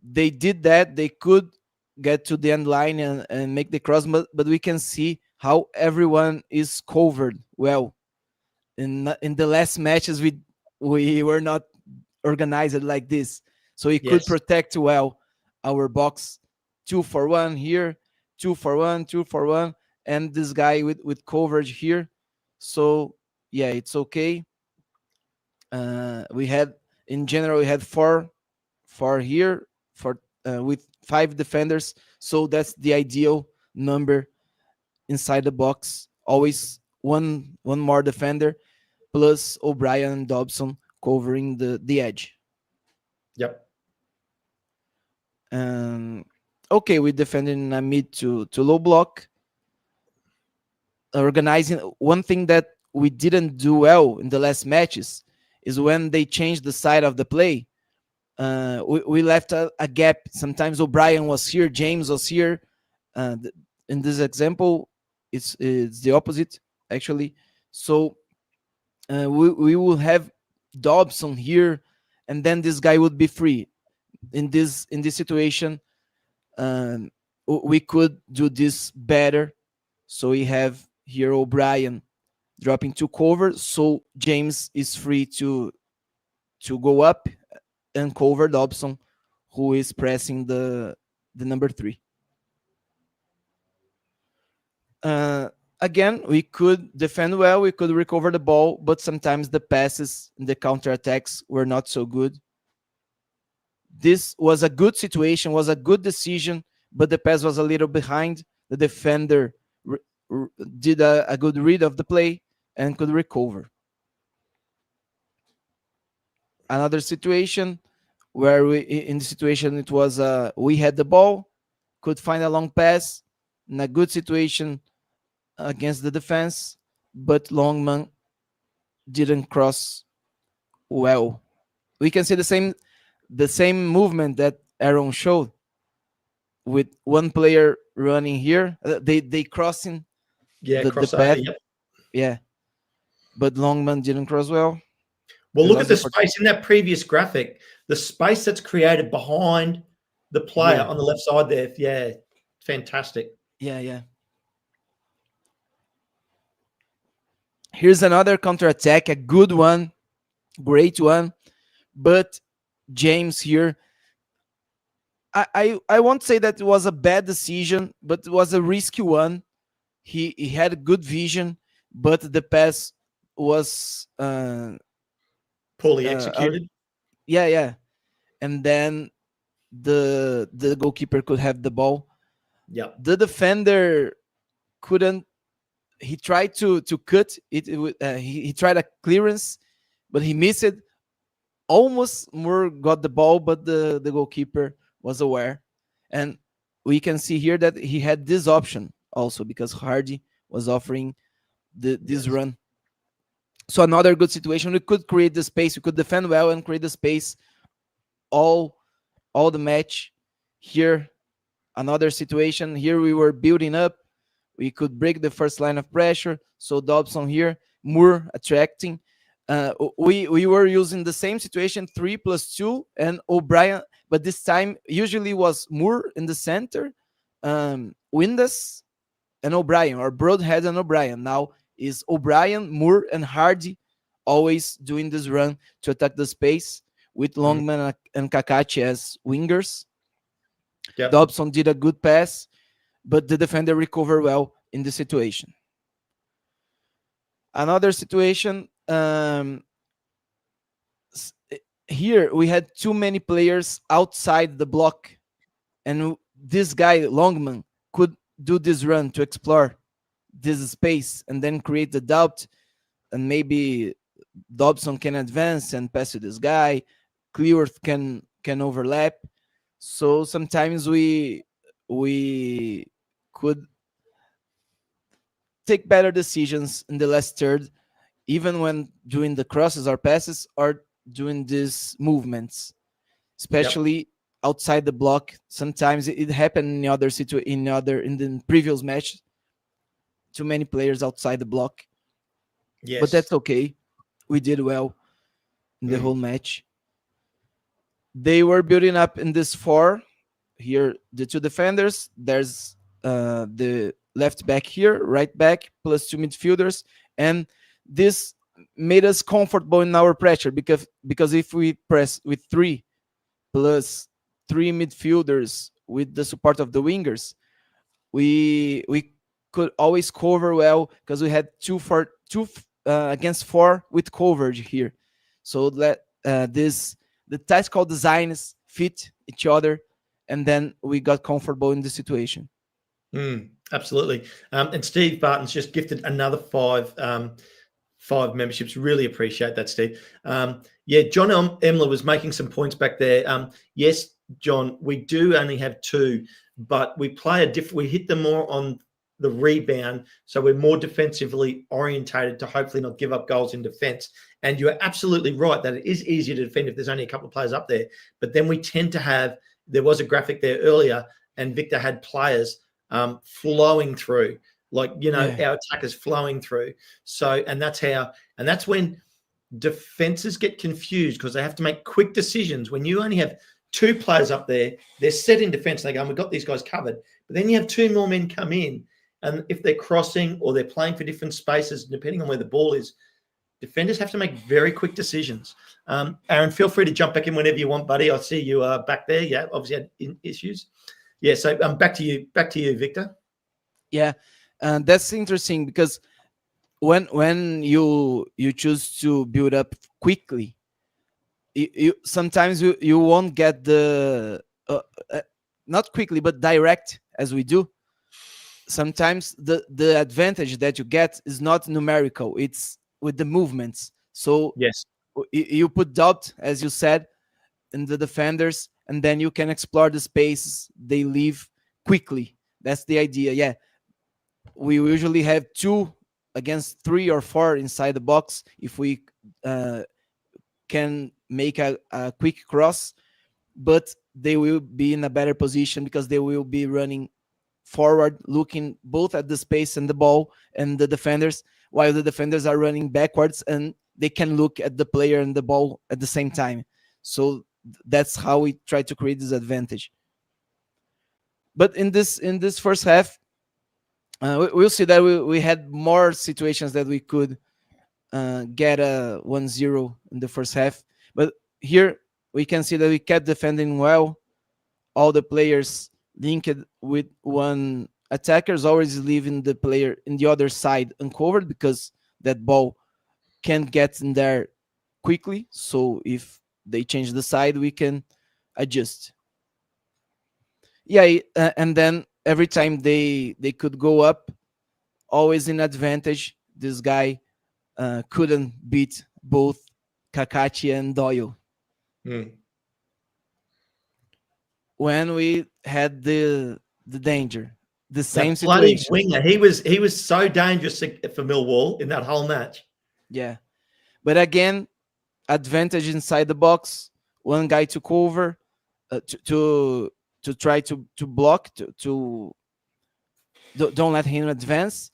they did that. They could get to the end line and make the cross, but we can see how everyone is covered well. In the last matches, we were not organized like this, so we could Yes. protect well our box. 2-for-1 here, 2-for-1, 2-for-1, and this guy with coverage here. So yeah, it's okay. We had, in general, we had four here for with 5 defenders. So that's the ideal number inside the box. Always one more defender plus O'Brien and Dobson covering the edge. Yep. Okay, we defended in a mid to low block. Organizing, one thing that we didn't do well in the last matches is when they changed the side of the play. We left a gap. Sometimes O'Brien was here, James was here. In this example, it's the opposite actually. So we will have Dobson here, and then this guy would be free. In this situation, we could do this better. So we have here O'Brien dropping to cover, so James is free to go up and cover Dobson, who is pressing the number 3. Again, we could defend well, we could recover the ball, but sometimes the passes and the counterattacks were not so good. This was a good situation, was a good decision, but the pass was a little behind. The defender did a good read of the play and could recover. Another situation where in the situation it was we had the ball, could find a long pass in a good situation against the defense, but Longman didn't cross well. We can see the same movement that Aaron showed with one player running here. They crossing the Crossover. path. Yep. Yeah, but Longman didn't cross well. Well, look at the space in that previous graphic. The space that's created behind the player on the left side there. Yeah, fantastic. Yeah. Here's another counterattack, a good one, great one. But James here, I won't say that it was a bad decision, but it was a risky one. He had good vision, but the pass was poorly executed. Yeah. And then the goalkeeper could have the ball. Yeah. The defender couldn't. He tried to cut it. He tried a clearance, but he missed it. Almost Moore got the ball, but the goalkeeper was aware. And we can see here that he had this option also because Hardy was offering this run. So another good situation. We could create the space. We could defend well and create the space all the match. Here, another situation. Here we were building up. We could break the first line of pressure. So Dobson here, Moore attracting. We were using the same situation, 3+2, and O'Brien, but this time usually was Moore in the center, Windass and O'Brien, or Broadhead and O'Brien. Now is O'Brien, Moore, and Hardy always doing this run to attack the space with Longman and Kakachi as wingers. Yep. Dobson did a good pass, but the defender recovered well in the situation. Another situation, here we had too many players outside the block, and this guy Longman could do this run to explore this space and then create the doubt, and maybe Dobson can advance and pass to this guy. Cleworth can overlap. So sometimes we could take better decisions in the last third, even when doing the crosses or passes or doing these movements. Especially outside the block. Sometimes it happened in the previous match. Too many players outside the block, Yes. but that's okay. We did well in the whole match. They were building up in this 4. Here, the 2 defenders. There's the left back here, right back, plus 2 midfielders, and this made us comfortable in our pressure because if we press with 3 plus 3 midfielders with the support of the wingers, we could always cover well because we had 2 against 4 with coverage here. So that the tactical designs fit each other, and then we got comfortable in the situation. Absolutely. And Steve Barton's just gifted another 5 memberships. Really appreciate that, Steve. John Emler was making some points back there. Yes, John, we do only have 2, but we play we hit them more on the rebound, so we're more defensively orientated to hopefully not give up goals in defense. And you're absolutely right that it is easier to defend if there's only a couple of players up there. But then we tend to have, there was a graphic there earlier, and Victor had players flowing through, like, our attackers flowing through. So, and that's when defenses get confused because they have to make quick decisions. When you only have 2 players up there, they're set in defense. They go, we've got these guys covered. But then you have 2 more men come in, and if they're crossing or they're playing for different spaces, depending on where the ball is, defenders have to make very quick decisions. Aaron, feel free to jump back in whenever you want, buddy. I see you back there. Yeah, obviously had issues. Yeah, so back to you, Victor. Yeah, that's interesting because when you choose to build up quickly, you sometimes you won't get the not quickly but direct as we do. Sometimes the advantage that you get is not numerical; it's with the movements. So yes, you put doubt, as you said, in the defenders, and then you can explore the spaces they leave quickly. That's the idea. Yeah, we usually have 2 against 3 or 4 inside the box. If we can make a quick cross, but they will be in a better position because they will be running forward, looking both at the space and the ball and the defenders, while the defenders are running backwards and they can look at the player and the ball at the same time. So that's how we try to create this advantage. But in this first half, we'll see that we had more situations that we could get a 1-0 in the first half. But here we can see that we kept defending well. All the players linked with one attackers, always leaving the player in the other side uncovered because that ball can't get in there quickly. So if they change the side, we can adjust. Yeah, and then every time they could go up, always in advantage. This guy couldn't beat both Kakachi and Doyle. When we had the danger, the same situation. Winger, he was so dangerous for Millwall in that whole match. Yeah, but again, advantage inside the box. One guy took over to try to block to don't let him advance.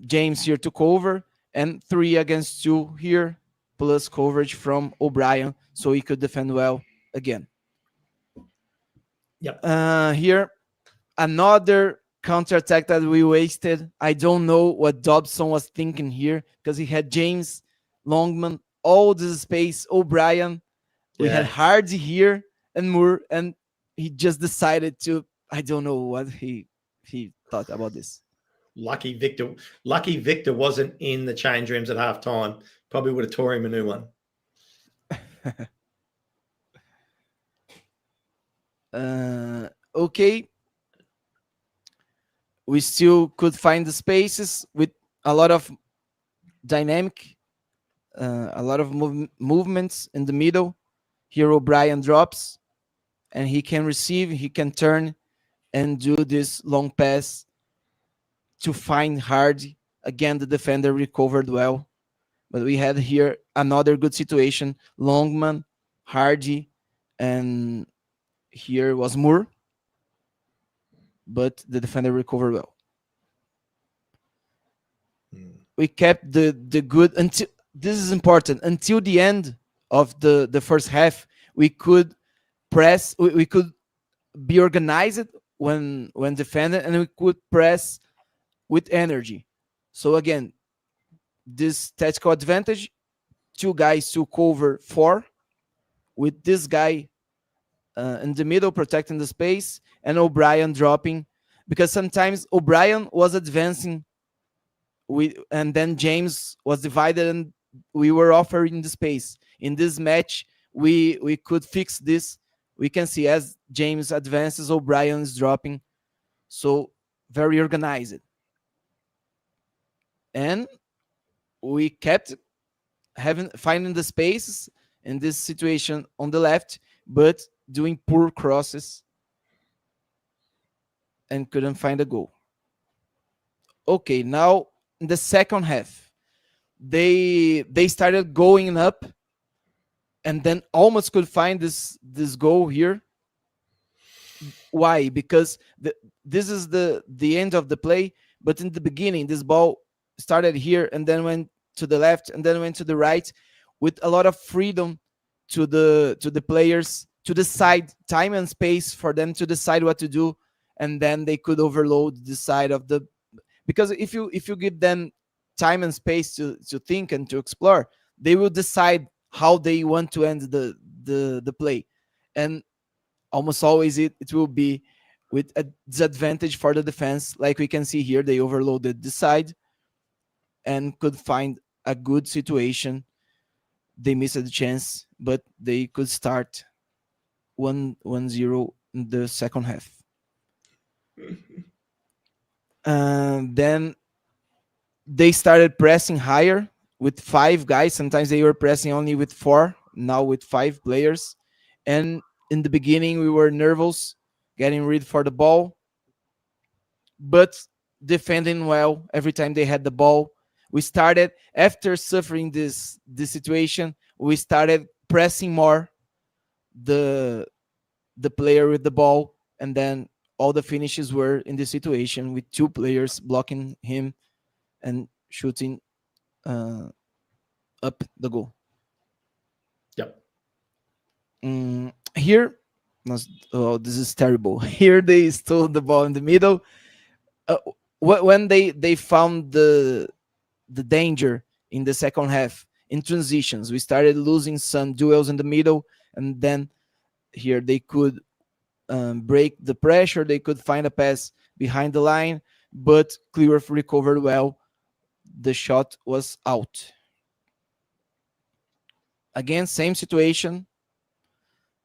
James here took over, and 3 against 2 here, plus coverage from O'Brien, so he could defend well again. Yep. Here, another counter-attack that we wasted. I don't know what Dobson was thinking here because he had James, Longman, all this space, O'Brien. We had Hardy here and Moore, and he just decided to, I don't know what he thought about this. Lucky Victor wasn't in the change rooms at halftime. Probably would have tore him a new one. Okay. We still could find the spaces with a lot of dynamic, a lot of movements in the middle. Here O'Brien drops, and he can receive, he can turn and do this long pass to find Hardy. Again, the defender recovered well. But we had here another good situation. Longman, Hardy, and here was Moore, but the defender recovered well. We kept the good until, this is important, until the end of the first half. We could press, we could be organized when defending, and we could press with energy. So again, this tactical advantage, 2 guys to cover 4, with this guy in the middle protecting the space, and O'Brien dropping, because sometimes O'Brien was advancing, and then James was divided, and we were offering the space. In this match, we could fix this. We can see as James advances, O'Brien is dropping, so very organized. And we kept finding the spaces in this situation on the left, but doing poor crosses and couldn't find a goal. Okay, now in the second half, they started going up, and then almost could find this goal here. Why? Because this is the end of the play, but in the beginning, this ball started here and then went to the left and then went to the right, with a lot of freedom to the players to decide, time and space for them to decide what to do, and then they could overload the side of the, because if you give them time and space to think and to explore, they will decide how they want to end the play. And almost always it will be with a disadvantage for the defense. Like we can see here, they overloaded the side and could find a good situation. They missed a chance, but they could start 1-0 in the second half. Then they started pressing higher with 5 guys. Sometimes they were pressing only with 4, now with 5 players. And in the beginning, we were nervous, getting ready for the ball, but defending well every time they had the ball. We started, after suffering this situation, we started pressing more the player with the ball, and then all the finishes were in this situation with 2 players blocking him and shooting up the goal. Yep. Here, oh, this is terrible. Here they stole the ball in the middle. When they found the danger in the second half, in transitions, we started losing some duels in the middle, and then here they could break the pressure. They could find a pass behind the line, but Clearwath recovered well. The shot was out. Again, same situation.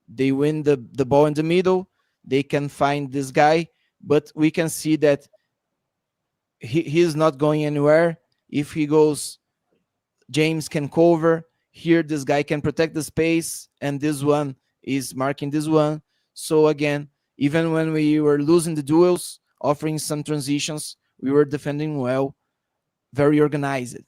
They win the ball in the middle. They can find this guy, but we can see that he's not going anywhere. If he goes, James can cover. Here, this guy can protect the space, and this one is marking this one. So again, even when we were losing the duels, offering some transitions, we were defending well, very organized.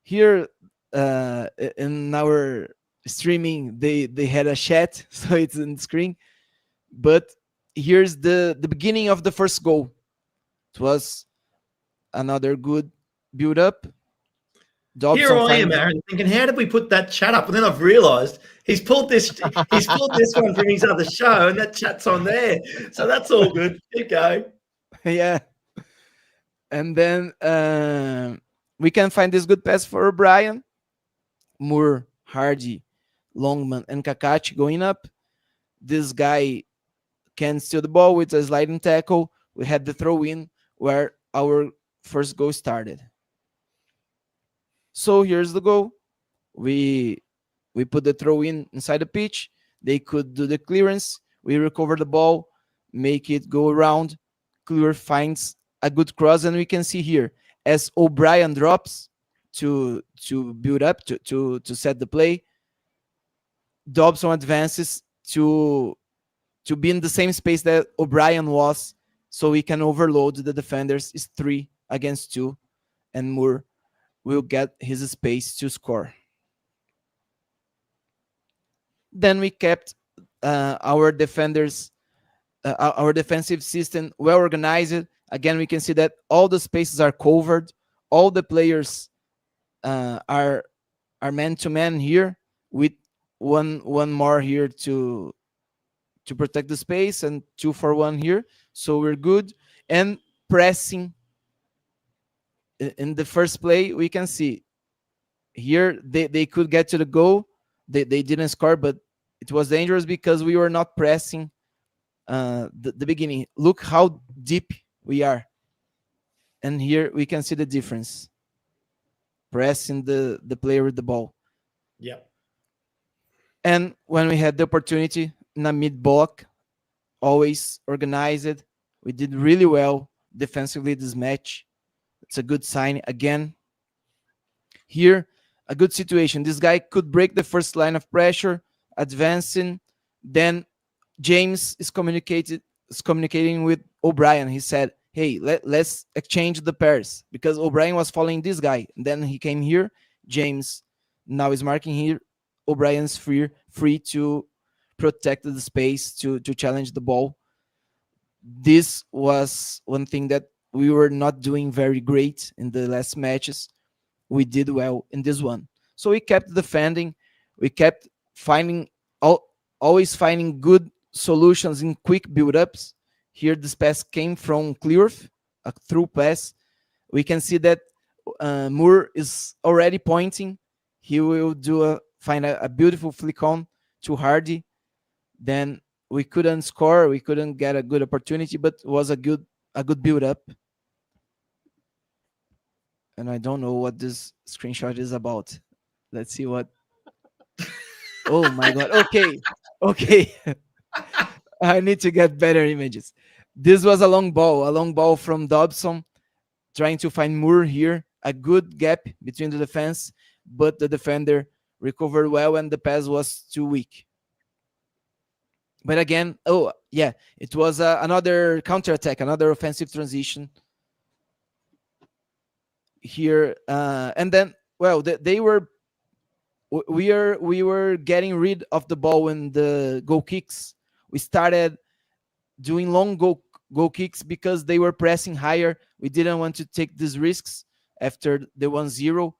Here, in our streaming, they had a chat, so it's on the screen. But here's the beginning of the first goal. It was another good build-up. Here I am, Aaron, thinking, how did we put that chat up? And then I've realised he's pulled this one from his other show, and that chat's on there. So that's all good. Keep going. Yeah. And then we can find this good pass for O'Brien. Moore, Hardy, Longman, and Kakachi going up. This guy can steal the ball with a sliding tackle. We had the throw-in where our first goal started. So here's the goal. We put the throw-in inside the pitch. They could do the clearance. We recover the ball, make it go around. Clear finds a good cross, and we can see here, as O'Brien drops to build up, to set the play, Dobson advances to be in the same space that O'Brien was, so we can overload the defenders. It's 3 against 2, and Moore will get his space to score. Then we kept our defenders, our defensive system well organized. Again, we can see that all the spaces are covered. All the players are man to man here, with one more here to protect the space, and 2-for-1 here. So we're good. And pressing in the first play, we can see here they could get to the goal. They didn't score, but it was dangerous because we were not pressing the beginning. Look how deep we are. And here we can see the difference. Pressing the player with the ball. Yeah. And when we had the opportunity in a mid block, always organized. We did really well defensively this match. It's a good sign. Again, here, a good situation. This guy could break the first line of pressure, advancing. Then James is communicating with O'Brien. He said, hey, let's exchange the pairs, because O'Brien was following this guy. And then he came here. James now is marking here. O'Brien's free to protect the space, to challenge the ball. This was one thing that we were not doing very great in the last matches. We did well in this one. So we kept defending. We kept always finding good solutions in quick build-ups. Here, this pass came from Clearth, a through pass. We can see that Moore is already pointing. He will find a beautiful flick on to Hardy. Then we couldn't score. We couldn't get a good opportunity, but it was a good build-up. And I don't know what this screenshot is about. Let's see what. Oh my God. Okay. I need to get better images. This was a long ball from Dobson, trying to find Moore here. A good gap between the defense, but the defender recovered well and the pass was too weak. But again, it was another counter-attack, another offensive transition here. And then, we were getting rid of the ball in the goal kicks. We started doing long goal kicks because they were pressing higher. We didn't want to take these risks after the 1-0.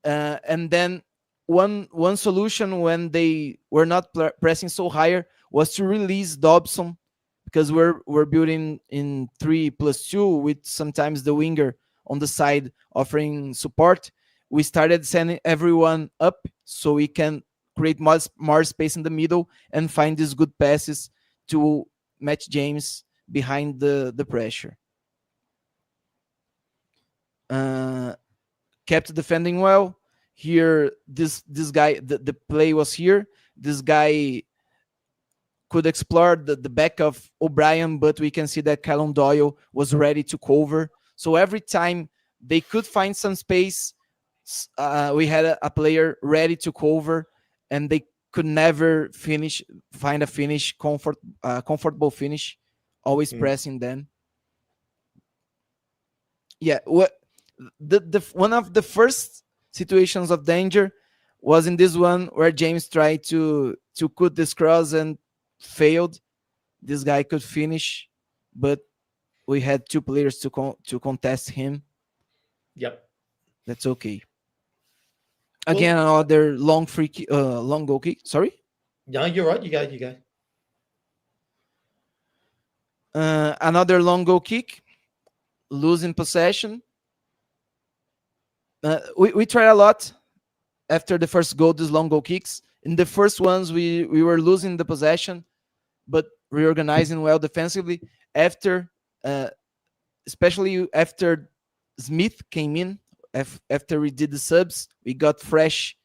And then one solution when they were not pressing so higher was to release Dobson, because we're building in 3+2 with sometimes the winger on the side offering support. We started sending everyone up so we can create more space in the middle and find these good passes to match James behind the pressure. Kept defending well. Here, this guy, the play was here. This guy could explore the back of O'Brien, but we can see that Callum Doyle was ready to cover. So every time they could find some space, we had a player ready to cover, and they could never find a finish, comfortable finish, always pressing them. Yeah, the one of the first situations of danger was in this one where James tried to cut this cross and failed. This guy could finish, but we had two players to contest him. Yep, that's okay. Again, another long goal kick. Sorry. No, you're right. You go. Another long goal kick, losing possession. We tried a lot after the first goal, these long goal kicks. In the first ones, we were losing the possession, but reorganizing well defensively. After, especially after Smith came in, after we did the subs, we got fresh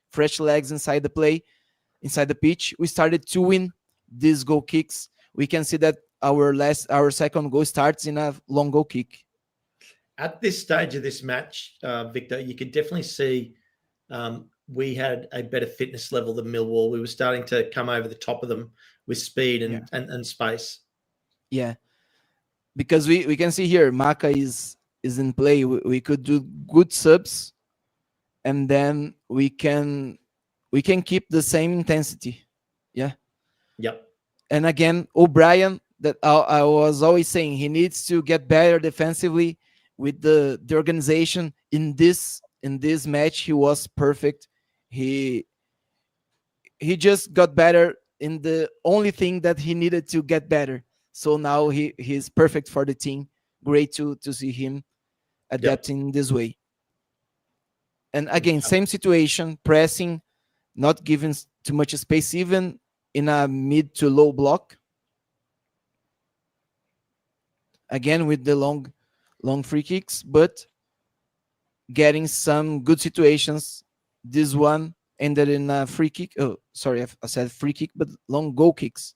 legs inside the pitch. We started to win these goal kicks. We can see that our second goal starts in a long goal kick. At this stage of this match, Victor, you could definitely see we had a better fitness level than Millwall. We were starting to come over the top of them with speed and space. Yeah, because we can see here Maka is in play. We could do good subs, and then we can keep the same intensity. Yeah, Yep. And again, O'Brien, that I was always saying, he needs to get better defensively with the organization. In this match, he was perfect. He just got better in the only thing that he needed to get better. So now he's perfect for the team. Great to see him adapting this way. And again, same situation, pressing, not giving too much space, even in a mid to low block. Again, with the long free kicks, but getting some good situations. This one ended in a free kick. Oh, sorry, I said free kick, but long goal kicks.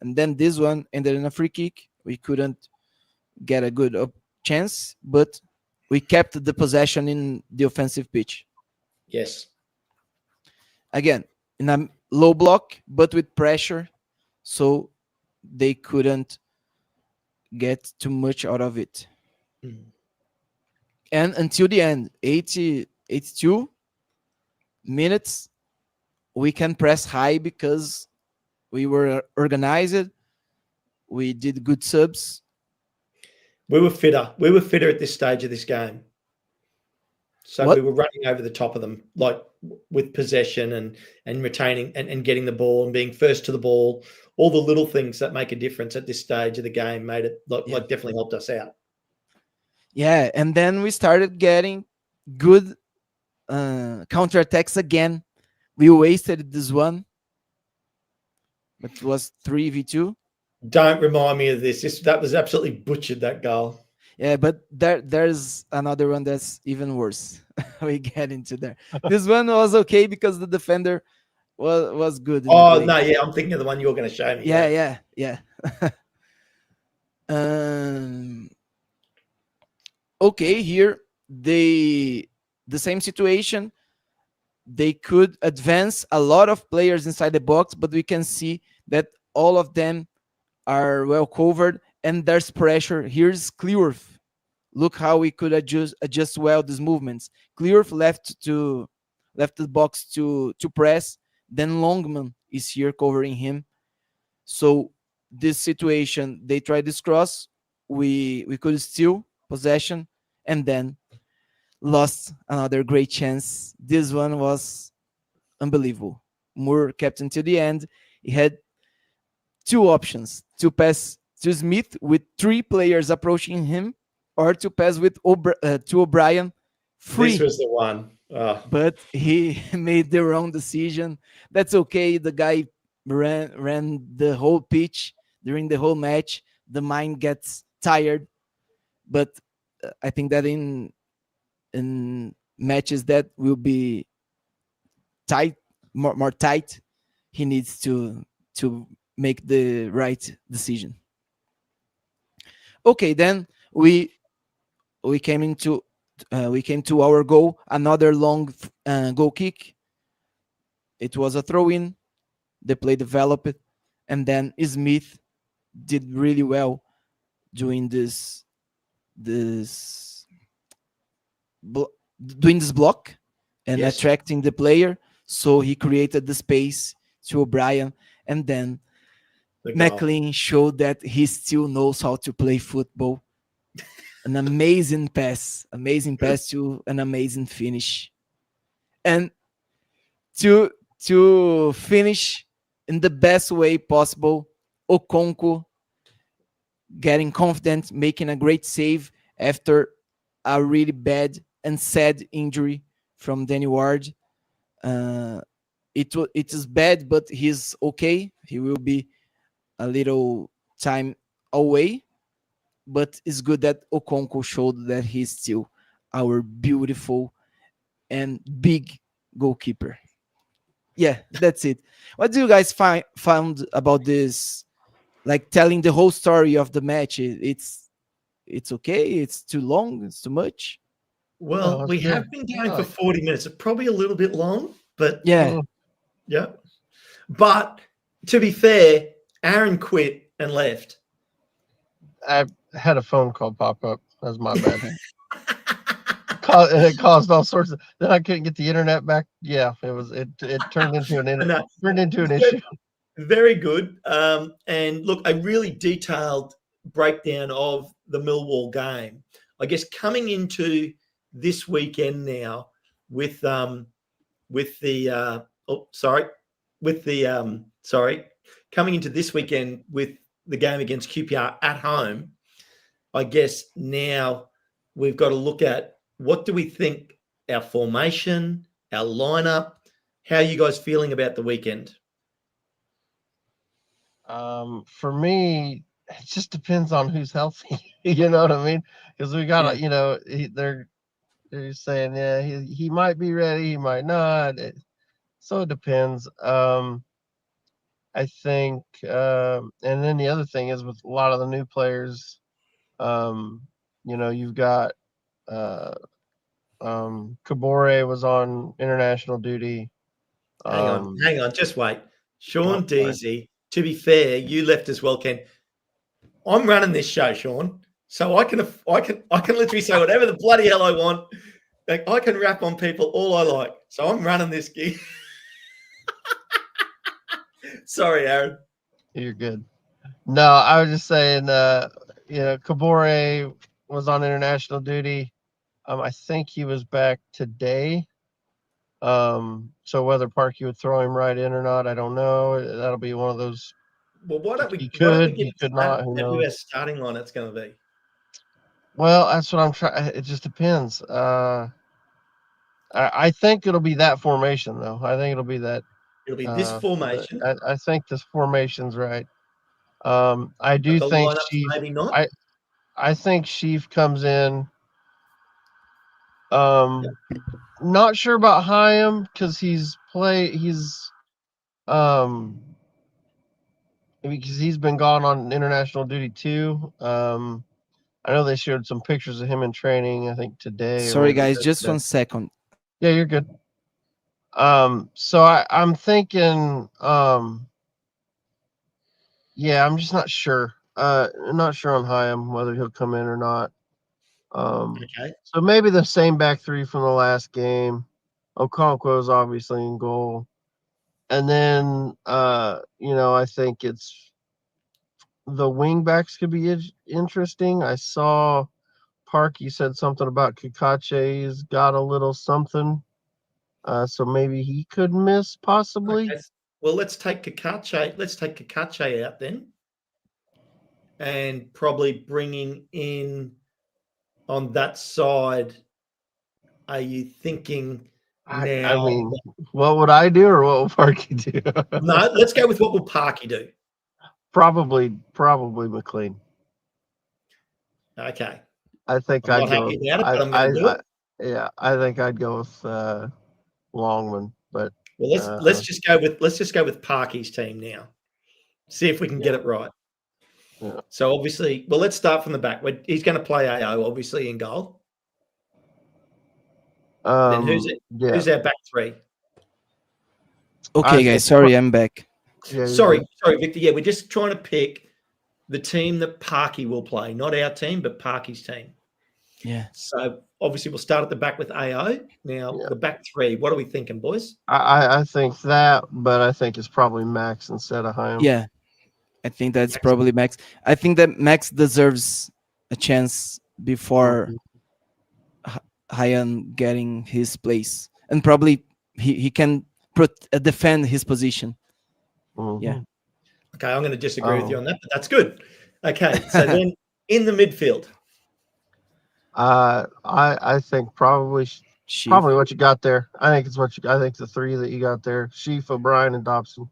And then this one ended in a free kick. We couldn't get a good chance, but we kept the possession in the offensive pitch. Yes. Again, in a low block, but with pressure, so they couldn't get too much out of it. And until the end, 82 minutes, we can press high because we were organized. We did good subs. We were fitter. We were fitter at this stage of this game. So What? we were running over the top of them, like with possession and retaining and getting the ball and being first to the ball. All the little things that make a difference at this stage of the game made it like definitely helped us out. Yeah, and then we started getting good counterattacks again. We wasted this one, but it was 3v2. Don't remind me of this. That was absolutely butchered, that goal. Yeah, but there's another one that's even worse. We get into there. This one was okay because the defender was good. Oh, no, yeah, I'm thinking of the one you're going to show me. Yeah. Okay, here the same situation. They could advance a lot of players inside the box, but we can see that all of them are well covered and there's pressure. Here's Clearth. Look how we could adjust well these movements. Clearth left the box to press. Then Longman is here covering him. So this situation, they tried this cross. We could steal possession and then lost another great chance. This one was unbelievable. Moore kept until the end. He had two options: to pass to Smith with three players approaching him, or to pass with to O'Brien free. This was the one. Oh. But he made the wrong decision. That's okay. The guy ran the whole pitch during the whole match. The mind gets tired, but I think that in matches that will be tight, more tight, he needs to make the right decision. Okay, then we came to our goal. Another long goal kick. It was a throw-in. The play developed, and then Smith did really well doing this block and attracting the player. So he created the space to O'Brien, and then McLean showed that he still knows how to play football. An amazing pass to an amazing finish. And to finish in the best way possible, Okonkwo getting confident, making a great save after a really bad and sad injury from Danny Ward. It is bad, but he's okay. He will be a little time away, but it's good that Okonkwo showed that he's still our beautiful and big goalkeeper. Yeah, that's it. What do you guys found about this? Like telling the whole story of the match. It's okay. It's too long. It's too much. Well, we have been going for 40 minutes. It's probably a little bit long, but yeah. But to be fair, Aaron quit and left. I had a phone call pop up. That's my bad. And it caused all sorts of. Then I couldn't get the internet back. Yeah, it turned into an issue. Very good. And look, a really detailed breakdown of the Millwall game. I guess coming into this weekend now with the coming into this weekend with the game against QPR at home. I guess now we've got to look at what do we think our formation, our lineup. How are you guys feeling about the weekend? For me, it just depends on who's healthy. You know what I mean? Because we got to, they're saying, yeah, he might be ready, he might not. So it depends. I think, and then the other thing is with a lot of the new players, you've got Kabore was on international duty. Hang on, just wait. Sean sorry. Deasy, to be fair, you left as well, Ken. I'm running this show, Sean, so I can literally say whatever the bloody hell I want. Like, I can rap on people all I like. So I'm running this gig. Sorry, Aaron. You're good. No, I was just saying, Kabore was on international duty. I think he was back today. So whether Parky would throw him right in or not, I don't know. That'll be one of those. Well, why don't we He give could not. Who who knows? our starting line it's going to be? Well, that's what I'm trying. It just depends. I think it'll be that formation, though. I think it'll be that. It'll be this formation. I think this formation's right. I do The think lineups Sheaf. maybe not. I think Sheaf comes in. Not sure about Hyam because because he's been gone on international duty too. I know they showed some pictures of him in training, I think today. Sorry, guys, just 1 second. Yeah, you're good. So I'm thinking, yeah, I'm just not sure. I'm not sure on Hyam whether he'll come in or not. Okay. So maybe the same back three from the last game. Okonkwo is obviously in goal. And then, I think it's the wing backs could be interesting. I saw Parky said something about Kakache's got a little something. So maybe he could miss possibly. Okay. Well, let's take Kakache. Let's take Kakache out then. And probably bringing in on that side. Are you thinking now? I mean, what would I do or what would Parky do? No, let's go with what will Parky do. Probably McLean. Okay. I think I'm I'd not go. happy about it, but I'm going to do it. Yeah, I think I'd go with Longman. But well, let's just go with Parky's team now. See if we can get it right. Yeah. So obviously, well, let's start from the back. He's going to play AO, obviously, in goal. Then who's our back three? Okay, guys, sorry, I'm back. Yeah, sorry, Victor. Yeah, we're just trying to pick the team that Parky will play, not our team, but Parky's team. Yeah. So obviously, we'll start at the back with AO. Now, the back three. What are we thinking, boys? I think that, but I think it's probably Max instead of Hyam. Yeah, I think that's probably Max. I think that Max deserves a chance before Hyam getting his place, and probably he can defend his position. Mm-hmm. Yeah. Okay, I'm going to disagree with you on that, but that's good. Okay, so then in the midfield. I think probably what you got there. I think the three that you got there: Sheaf, O'Brien, and Dobson.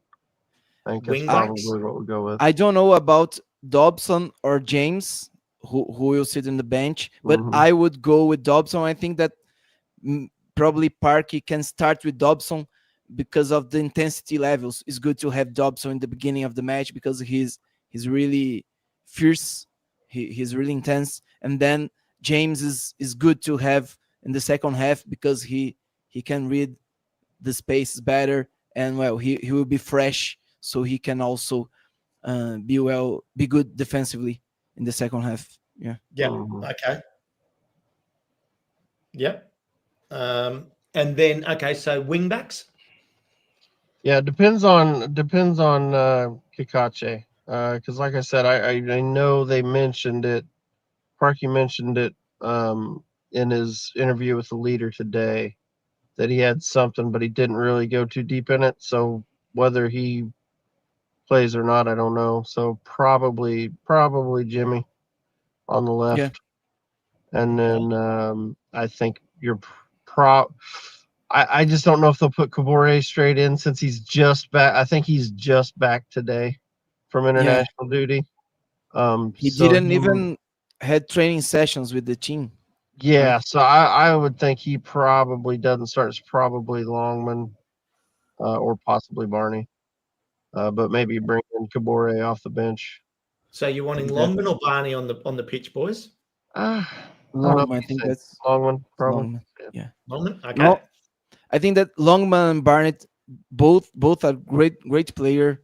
I think that's probably what we'll go with. I don't know about Dobson or James, who will sit in the bench, but I would go with Dobson. I think that probably Parky can start with Dobson because of the intensity levels. It's good to have Dobson in the beginning of the match because he's really fierce. He's really intense, and then James is good to have in the second half because he can read the space better, and he will be fresh, so he can also be good defensively in the second half. Yeah. Okay. Yep. And then so wing backs. Yeah, it depends on Kikache. Because like I said, I know they mentioned it. Parky mentioned it in his interview with the leader today that he had something, but he didn't really go too deep in it. So whether he plays or not, I don't know. So probably Jimmy on the left, Yeah. and then I think you're pro. I just don't know if they'll put Kabore straight in since he's just back. I think he's just back today from Yeah. international duty. He So didn't even had training sessions with the team. yeah, so I would think he probably doesn't start. It's probably Longman or possibly Barney, but maybe bring in Kabore off the bench. So you're wanting think that Longman or Barney on the pitch, boys? I don't know Longman, what I you think think. that's Longman, probably. Longman. Yeah. Longman, okay. Long, I think that Longman and Barnett both are great player.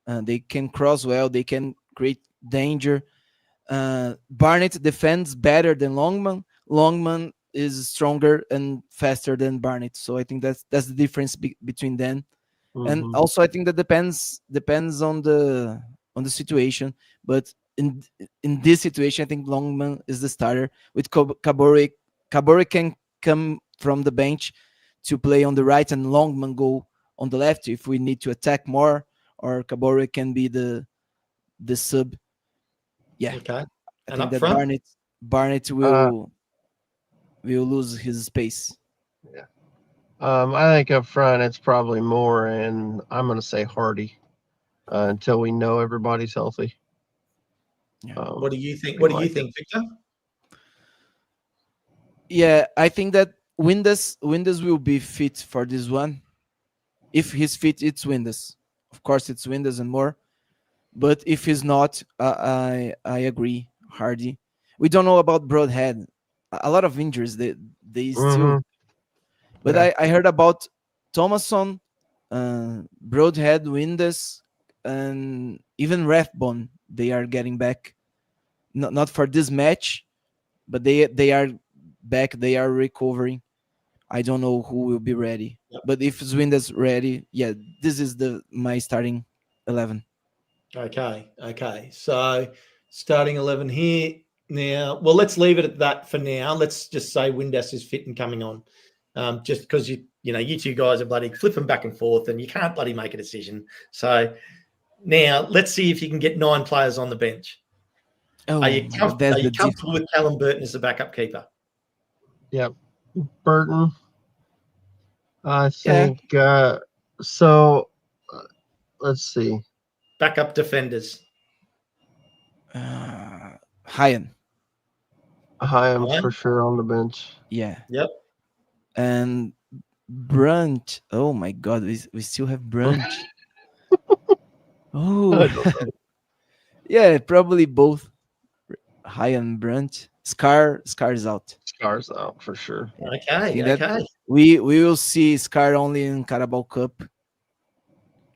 They can cross well. They can create danger. Barnett defends better than Longman. Longman is stronger and faster than Barnett. So I think that's the difference between them. And Mhm. also I think that depends on the situation. But in this situation, I think Longman is the starter. With Kabore, Kabore can come from the bench to play on the right, and Longman go on the left if we need to attack more, or Kabore can be the sub. Yeah, Okay. I And think up that front? Barnett Uh, will lose his space. yeah. I think up front it's probably Moore and I'm going to say Hardy until we know everybody's healthy. Yeah. What do you think? we What do you might- think, Victor? Yeah, I think that Windows will be fit for this one. If he's fit, it's Windows. Of course, it's Windows and more. But if he's not, I agree, Hardy. We don't know about Broadhead. A lot of injuries. They still. Mhm. But Yeah. I heard about Thomason, Broadhead, Windows, and even Rathbone. They are getting back. Not for this match, but they are back. They are recovering. I don't know who will be ready. Yep. But if Zwinda's ready, yeah, this is my starting 11. Okay. So starting 11 here now. Well, let's leave it at that for now. Let's just say Windass is fit and coming on. Just because you two guys are bloody flipping back and forth and you can't bloody make a decision. So now let's see if you can get 9 players on the bench. Oh, Are you my God, that's the comfortable with Callum Burton as the backup keeper? Yep. Burton. I Yeah. think so. Let's see. Backup defenders. Hyan. Hyams Ryan? for sure on the bench. Yeah. Yep. And Brunt. Oh my God, we still have Brunt. Oh, yeah, probably both Hyan and Brunt. Scar is out. Scars out for sure. I think that Okay. we will see Scar only in Carabao Cup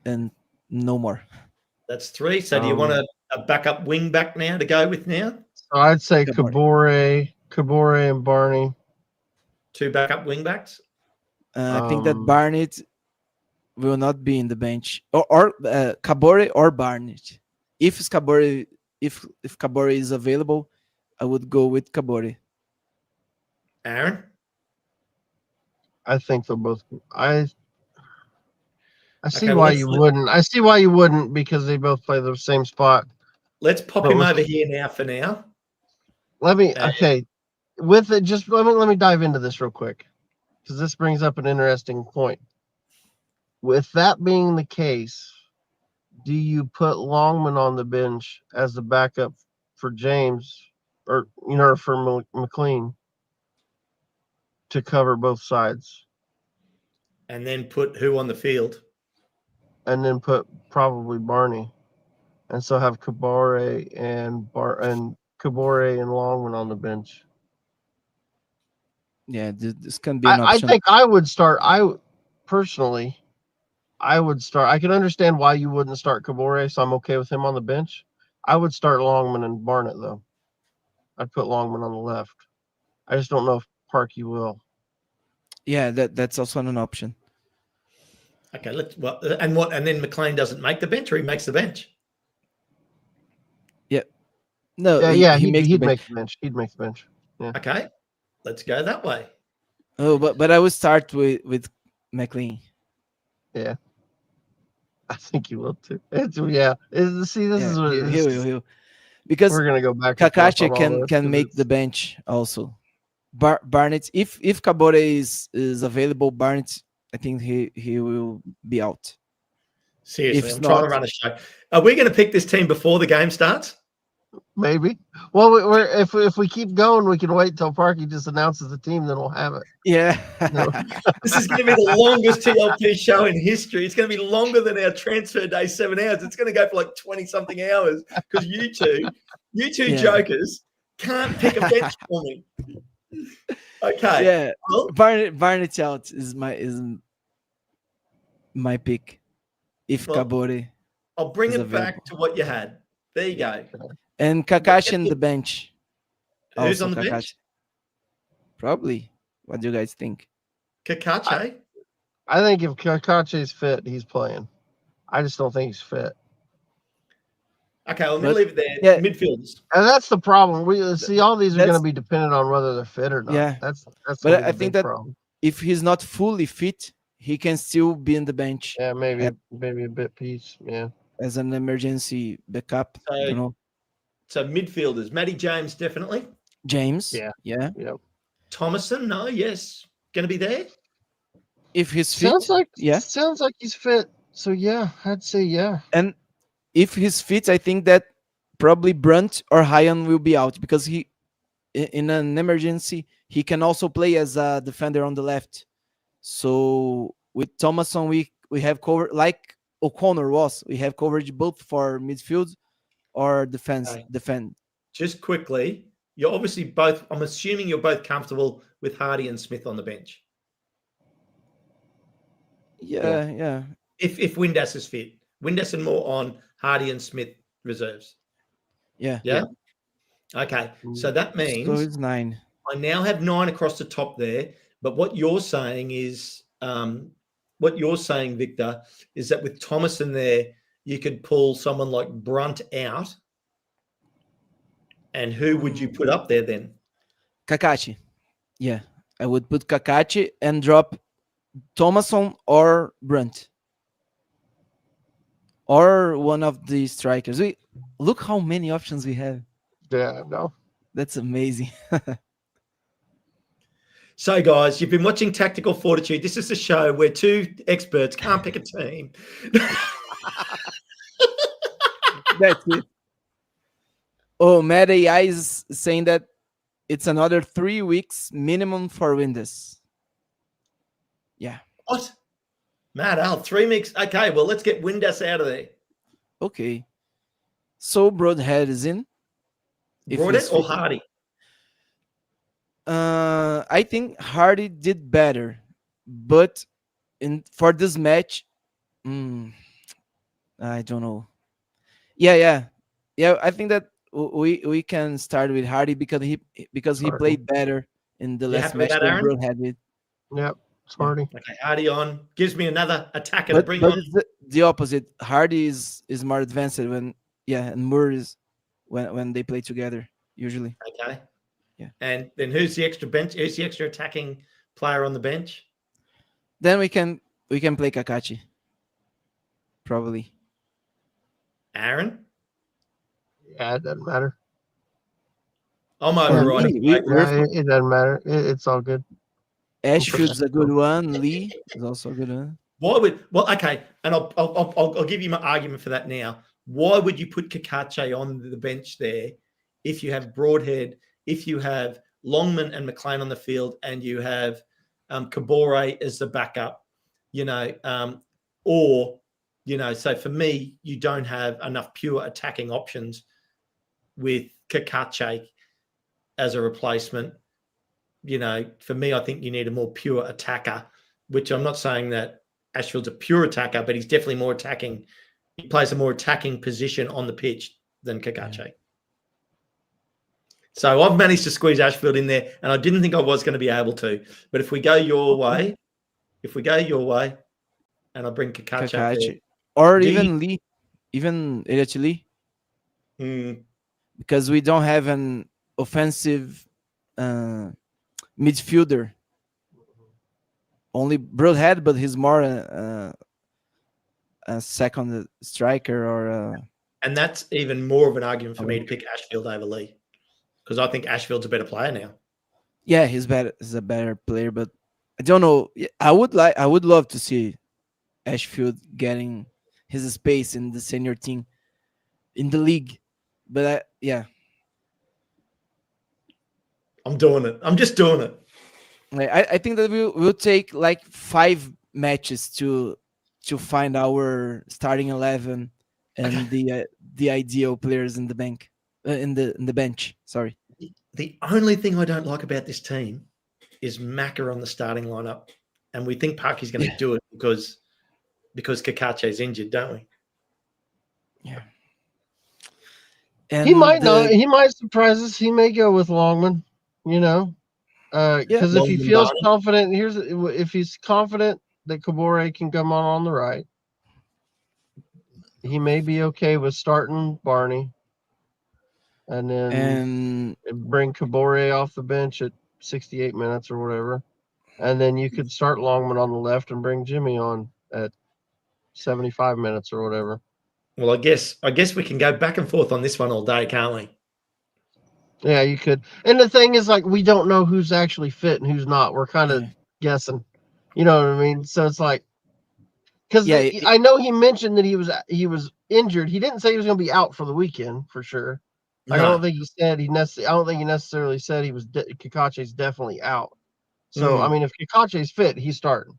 and no more. That's 3. So do you want a backup wing back now to go with now? So I'd say Kabore. Kabore and Barney. 2 backup wing backs? I think that Um, Barnett will not be in the bench, or Kabore or Barnett. If Kabore if Kabore is available, I would go with Kabore. Aaron? I think they'll both. I see Okay, well, why you wouldn't. I see why you wouldn't because they both play the same spot. let's pop But him with- over here now for now. Let me Uh, okay. With it, just let me dive into this real quick because this brings up an interesting point. With that being the case, do you put Longman on the bench as the backup for James, or for McLean to cover both sides, And then put who on the field? and then put probably Barney, and so have Kabore and Kabore and Longman on the bench? Yeah, this can be an I option. think I would start. Personally, I would start. I can understand why you wouldn't start Kabore, so I'm okay with him on the bench. I would start Longman and Barnett though. I'd put Longman on the left. I just don't know if Parky will. Yeah, that's also an option. Okay, and then McLean doesn't make the bench, or he makes the bench. No, Yeah, he he'd makes the bench. make the bench. He'd make the bench. Yeah. Okay, let's go that way. Oh, but I will start with McLean. Yeah. I think you will too. This is what He will. Because we're gonna go back and forth Kakashi on all this, can 'cause make the bench also. Barnett, if Kabore is available, Barnett, I think he will be out. Seriously, If I'm trying to not- run a show. Are we going to pick this team before the game starts? maybe. Well, if we keep going, we can wait till Parky just announces the team, then we'll have it. Yeah. No. This is going to be the longest TLP show in history. It's going to be longer than our transfer day 7 hours. It's going to go for like 20 something hours because you two Yeah. jokers can't pick a bench for me. Okay. Yeah. Well, Barnett out is my pick. If Well, Kabore I'll bring is it back available. to what you had. There you go. And Kakashi on the bench. Who's Also on the bench? Kakashi. Probably. What do you guys think? Kakache. I think if Kakache's fit, he's playing. I just don't think he's fit. Okay, well, let me But- leave it there. yeah. Midfielders. And that's the problem. We see all these are going That's- to be dependent on whether they're fit or not. Yeah. That's But gonna be I the think big that- problem. If he's not fully fit, he can still be in the bench Yeah, maybe Yep. maybe a bit piece. Yeah. as an emergency backup. So- You know, So midfielders. Matty James, definitely. James. Yeah. Yeah. Yep. Thomason, no, yes. Going to be there. If he's fit. Sounds like he's fit. So yeah, I'd say yeah. And if he's fit, I think that probably Brunt or Hyan will be out because in an emergency, he can also play as a defender on the left. So with Thomason, we have covered like O'Connor was. We have coverage both for midfield or defense. Okay. Defend. Just quickly, you're obviously both, I'm assuming you're both comfortable with Hardy and Smith on the bench. Yeah. If Windass is fit. Windass and Moore on, Hardy and Smith reserves. Yeah. Yeah? Okay. So that So means it's 9. I now have 9 across the top there. But what you're saying is, Victor, is that with Thomason there, you could pull someone like Brunt out. And who would you put up there then? Kakashi. Yeah. I would put Kakashi and drop Thomason or Brunt. Or one of the strikers. Look how many options we have. Yeah, no. That's amazing. So, guys, you've been watching Tactical Fortitude. This is the show where two experts can't pick a team. That's it. Oh, Mad AI is saying that it's another 3 weeks minimum for Windows. Yeah. What? Matt, Al, 3 weeks. Okay, well, let's get Windass out of there. Okay. So Broadhead is in. If Broadhead he's or fit. Hardy? I think Hardy did better, but for this match, I don't know. Yeah. I think that we can start with Hardy because he played better in the You last happy with match that, than Aaron? Broadhead did. Yep. It's Hardy. Okay, Hardy on. Gives me another attacker to But bring on. it's the opposite. Hardy is more advanced and Moore is when they play together usually. Okay. Yeah. And then who's the extra bench? Who's the extra attacking player on the bench? Then we can play Kakashi. Probably. Aaron? Yeah, it doesn't matter. I'm Or overriding. Lee. It doesn't matter. It's all good. Ashfield's a good one. Lee is also a good one. Okay, and I'll give you my argument for that now. Why would you put Kakache on the bench there if you have Broadhead, if you have Longman and McLean on the field, and you have Kabore as the backup? So for me, you don't have enough pure attacking options with Kakache as a replacement. For me, I think you need a more pure attacker, which I'm not saying that Ashfield's a pure attacker, but he's definitely more attacking. He plays a more attacking position on the pitch than Kakache. Yeah. So I've managed to squeeze Ashfield in there, and I didn't think I was going to be able to. But if we go your way, and I bring Kakachi up there. Kakachi. Or Do you- even Lee, even Elliot Lee, Mm, because we don't have an offensive midfielder. Only Broadhead, but he's more a second striker or and that's even more of an argument for me to pick Ashfield over Lee, because I think Ashfield's a better player now. yeah, he's better. He's a better player, but I don't know. I would love to see Ashfield getting his space in the senior team in the league, but yeah, I'm doing it. I'm just doing it. I think that we'll take like 5 matches to find our starting 11 and the ideal players in the bank in the bench. Sorry. The only thing I don't like about this team is Macca on the starting lineup, and we think Parky's going to do it because Kakache's injured, don't we? Yeah. And He might not. He might surprise us. He may go with Longman. You know, because if he Longman, feels Barney. confident, if he's confident that Kabore can come on the right, he may be okay with starting Barney, and then bring Kabore off the bench at 68 minutes or whatever, and then you could start Longman on the left and bring Jimmy on at 75 minutes or whatever. Well, I guess we can go back and forth on this one all day, can't we? Yeah, you could. And the thing is, like, we don't know who's actually fit and who's not. We're kind of guessing. You know what I mean? So it's like, because I know he mentioned that he was injured. He didn't say he was going to be out for the weekend for sure. Like, No. I don't think he said I don't think he necessarily said he was. Kakache's definitely out. So I mean, if Kakache's fit, he's starting.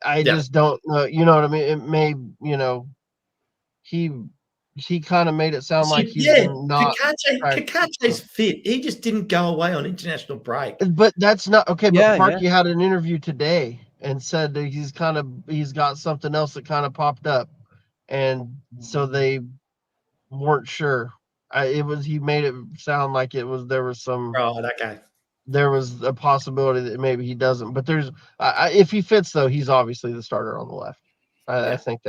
I just don't know. You know what I mean? It may, he kind of made it sound like he's been not. Kakache's fit. He just didn't go away on international break. But that's not okay. But Parky had an interview today and said that he's got something else that kind of popped up, and so they weren't sure. He made it sound like there was some. Right. Okay. There was a possibility that maybe he doesn't. But if he fits though, he's obviously the starter on the left. I think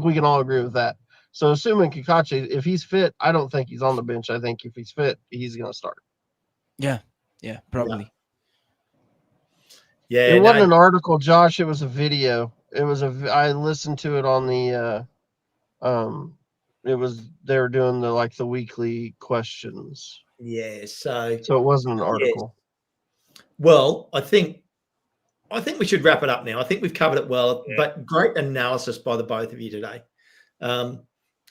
we can all agree with that. So assuming Kakache, if he's fit, I don't think he's on the bench. I think if he's fit, he's going to start. Yeah, probably. Yeah, it wasn't an article, Josh. It was a video. I listened to it on the. They were doing the weekly questions. Yeah, so it wasn't an article. Yes. Well, I think we should wrap it up now. I think we've covered it well, but great analysis by the both of you today.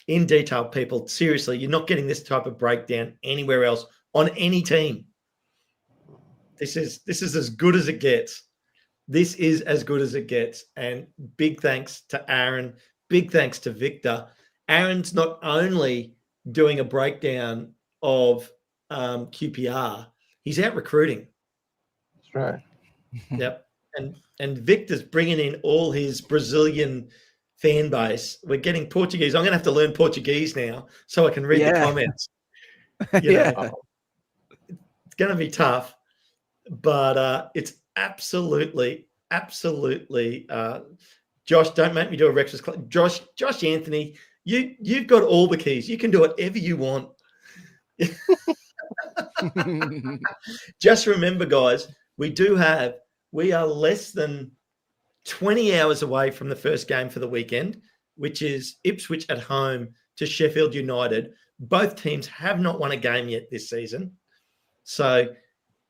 In detail, people. Seriously, you're not getting this type of breakdown anywhere else on any team. This is as good as it gets. This is as good as it gets. And big thanks to Aaron. Big thanks to Victor. Aaron's not only doing a breakdown of QPR, he's out recruiting. That's right. Yep. And Victor's bringing in all his Brazilian fan base. We're getting Portuguese. I'm going to have to learn Portuguese now so I can read the comments. It's going to be tough, but it's absolutely. Josh, don't make me do a Rex's club. Josh Anthony, you've got all the keys. You can do whatever you want. Just remember, guys, we are less than 20 hours away from the first game for the weekend, which is Ipswich at home to Sheffield United. Both teams have not won a game yet this season. So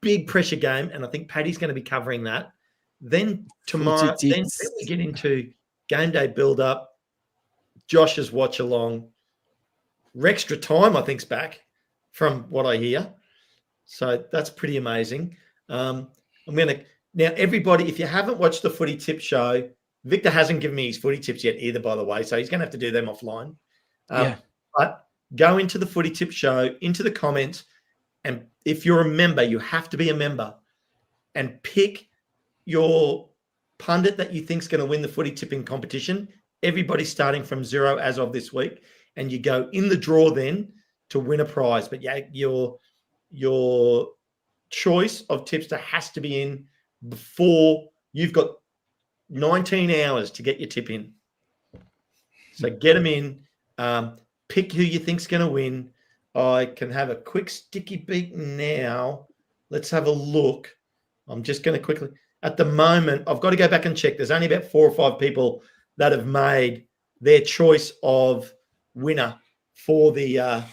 big pressure game, and I think Paddy's going to be covering that. Then tomorrow, then we get into game day build-up, Josh's watch-along. Rextra time, I think, is back from what I hear. So that's pretty amazing. Now, everybody, if you haven't watched the Footy Tip show, Victor hasn't given me his footy tips yet either, by the way, so he's going to have to do them offline. But go into the Footy Tip show, into the comments, and if you're a member, you have to be a member, and pick your pundit that you think is going to win the footy tipping competition. Everybody's starting from 0 as of this week, and you go in the draw then to win a prize. But yeah, your choice of tipster has to be in before you've got 19 hours to get your tip in. So get them in. Pick who you think's going to win. I can have a quick sticky beat now. Let's have a look. I'm just going to quickly. At the moment, I've got to go back and check. There's only about 4 or 5 people that have made their choice of winner for the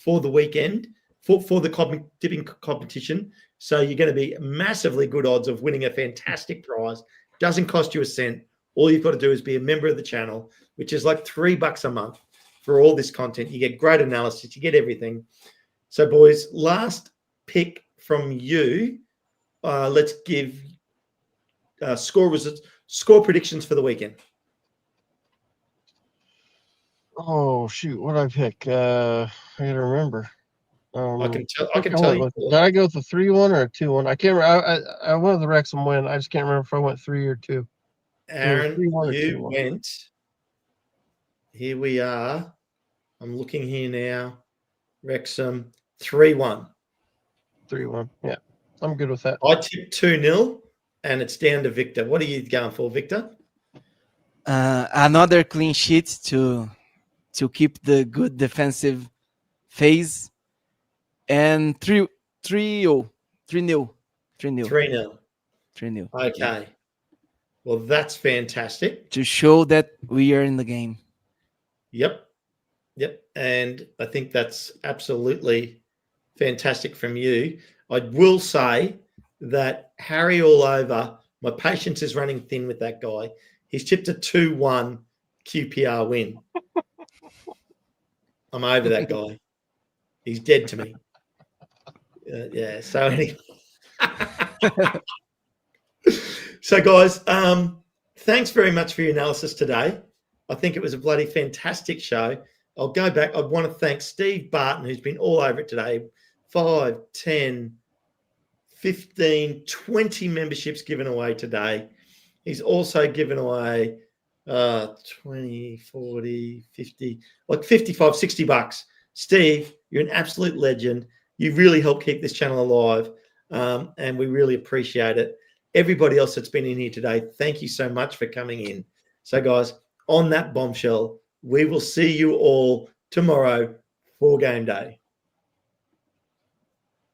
weekend for the tipping competition. So you're going to be massively good odds of winning a fantastic prize. Doesn't cost you a cent. All you've got to do is be a member of the channel, which is like $3 a month for all this content. You get great analysis. You get everything. So, boys, last pick from you. Let's give score predictions for the weekend. Oh shoot, what did I pick? I gotta remember. I can tell you. Did I go with the 3-1 or a 2-1? I can't remember. I went with the Wrexham win. I just can't remember if I went 3 or 2. Aaron, you went. Here we are. I'm looking here now. Wrexham 3-1. 3-1. Yeah, I'm good with that. I tipped 2-0, and it's down to Victor. What are you going for, Victor? Another clean sheet to keep the good defensive phase, and 3-0. 3-0. 3-0. Okay. Yeah. Well, that's fantastic. To show that we are in the game. Yep. And I think that's absolutely fantastic from you. I will say that Harry all over, my patience is running thin with that guy. He's tipped a 2-1 QPR win. I'm over that guy. He's dead to me. Yeah. So anyway. So, guys, thanks very much for your analysis today. I think it was a bloody fantastic show. I'll go back. I want to thank Steve Barton, who's been all over it today. 5, 10, 15, 20 memberships given away today. He's also given away 20, 40, 50, like 55, 60 bucks. Steve, you're an absolute legend. You really helped keep this channel alive, and we really appreciate it. Everybody else that's been in here today, thank you so much for coming in. So, guys, on that bombshell, we will see you all tomorrow for game day.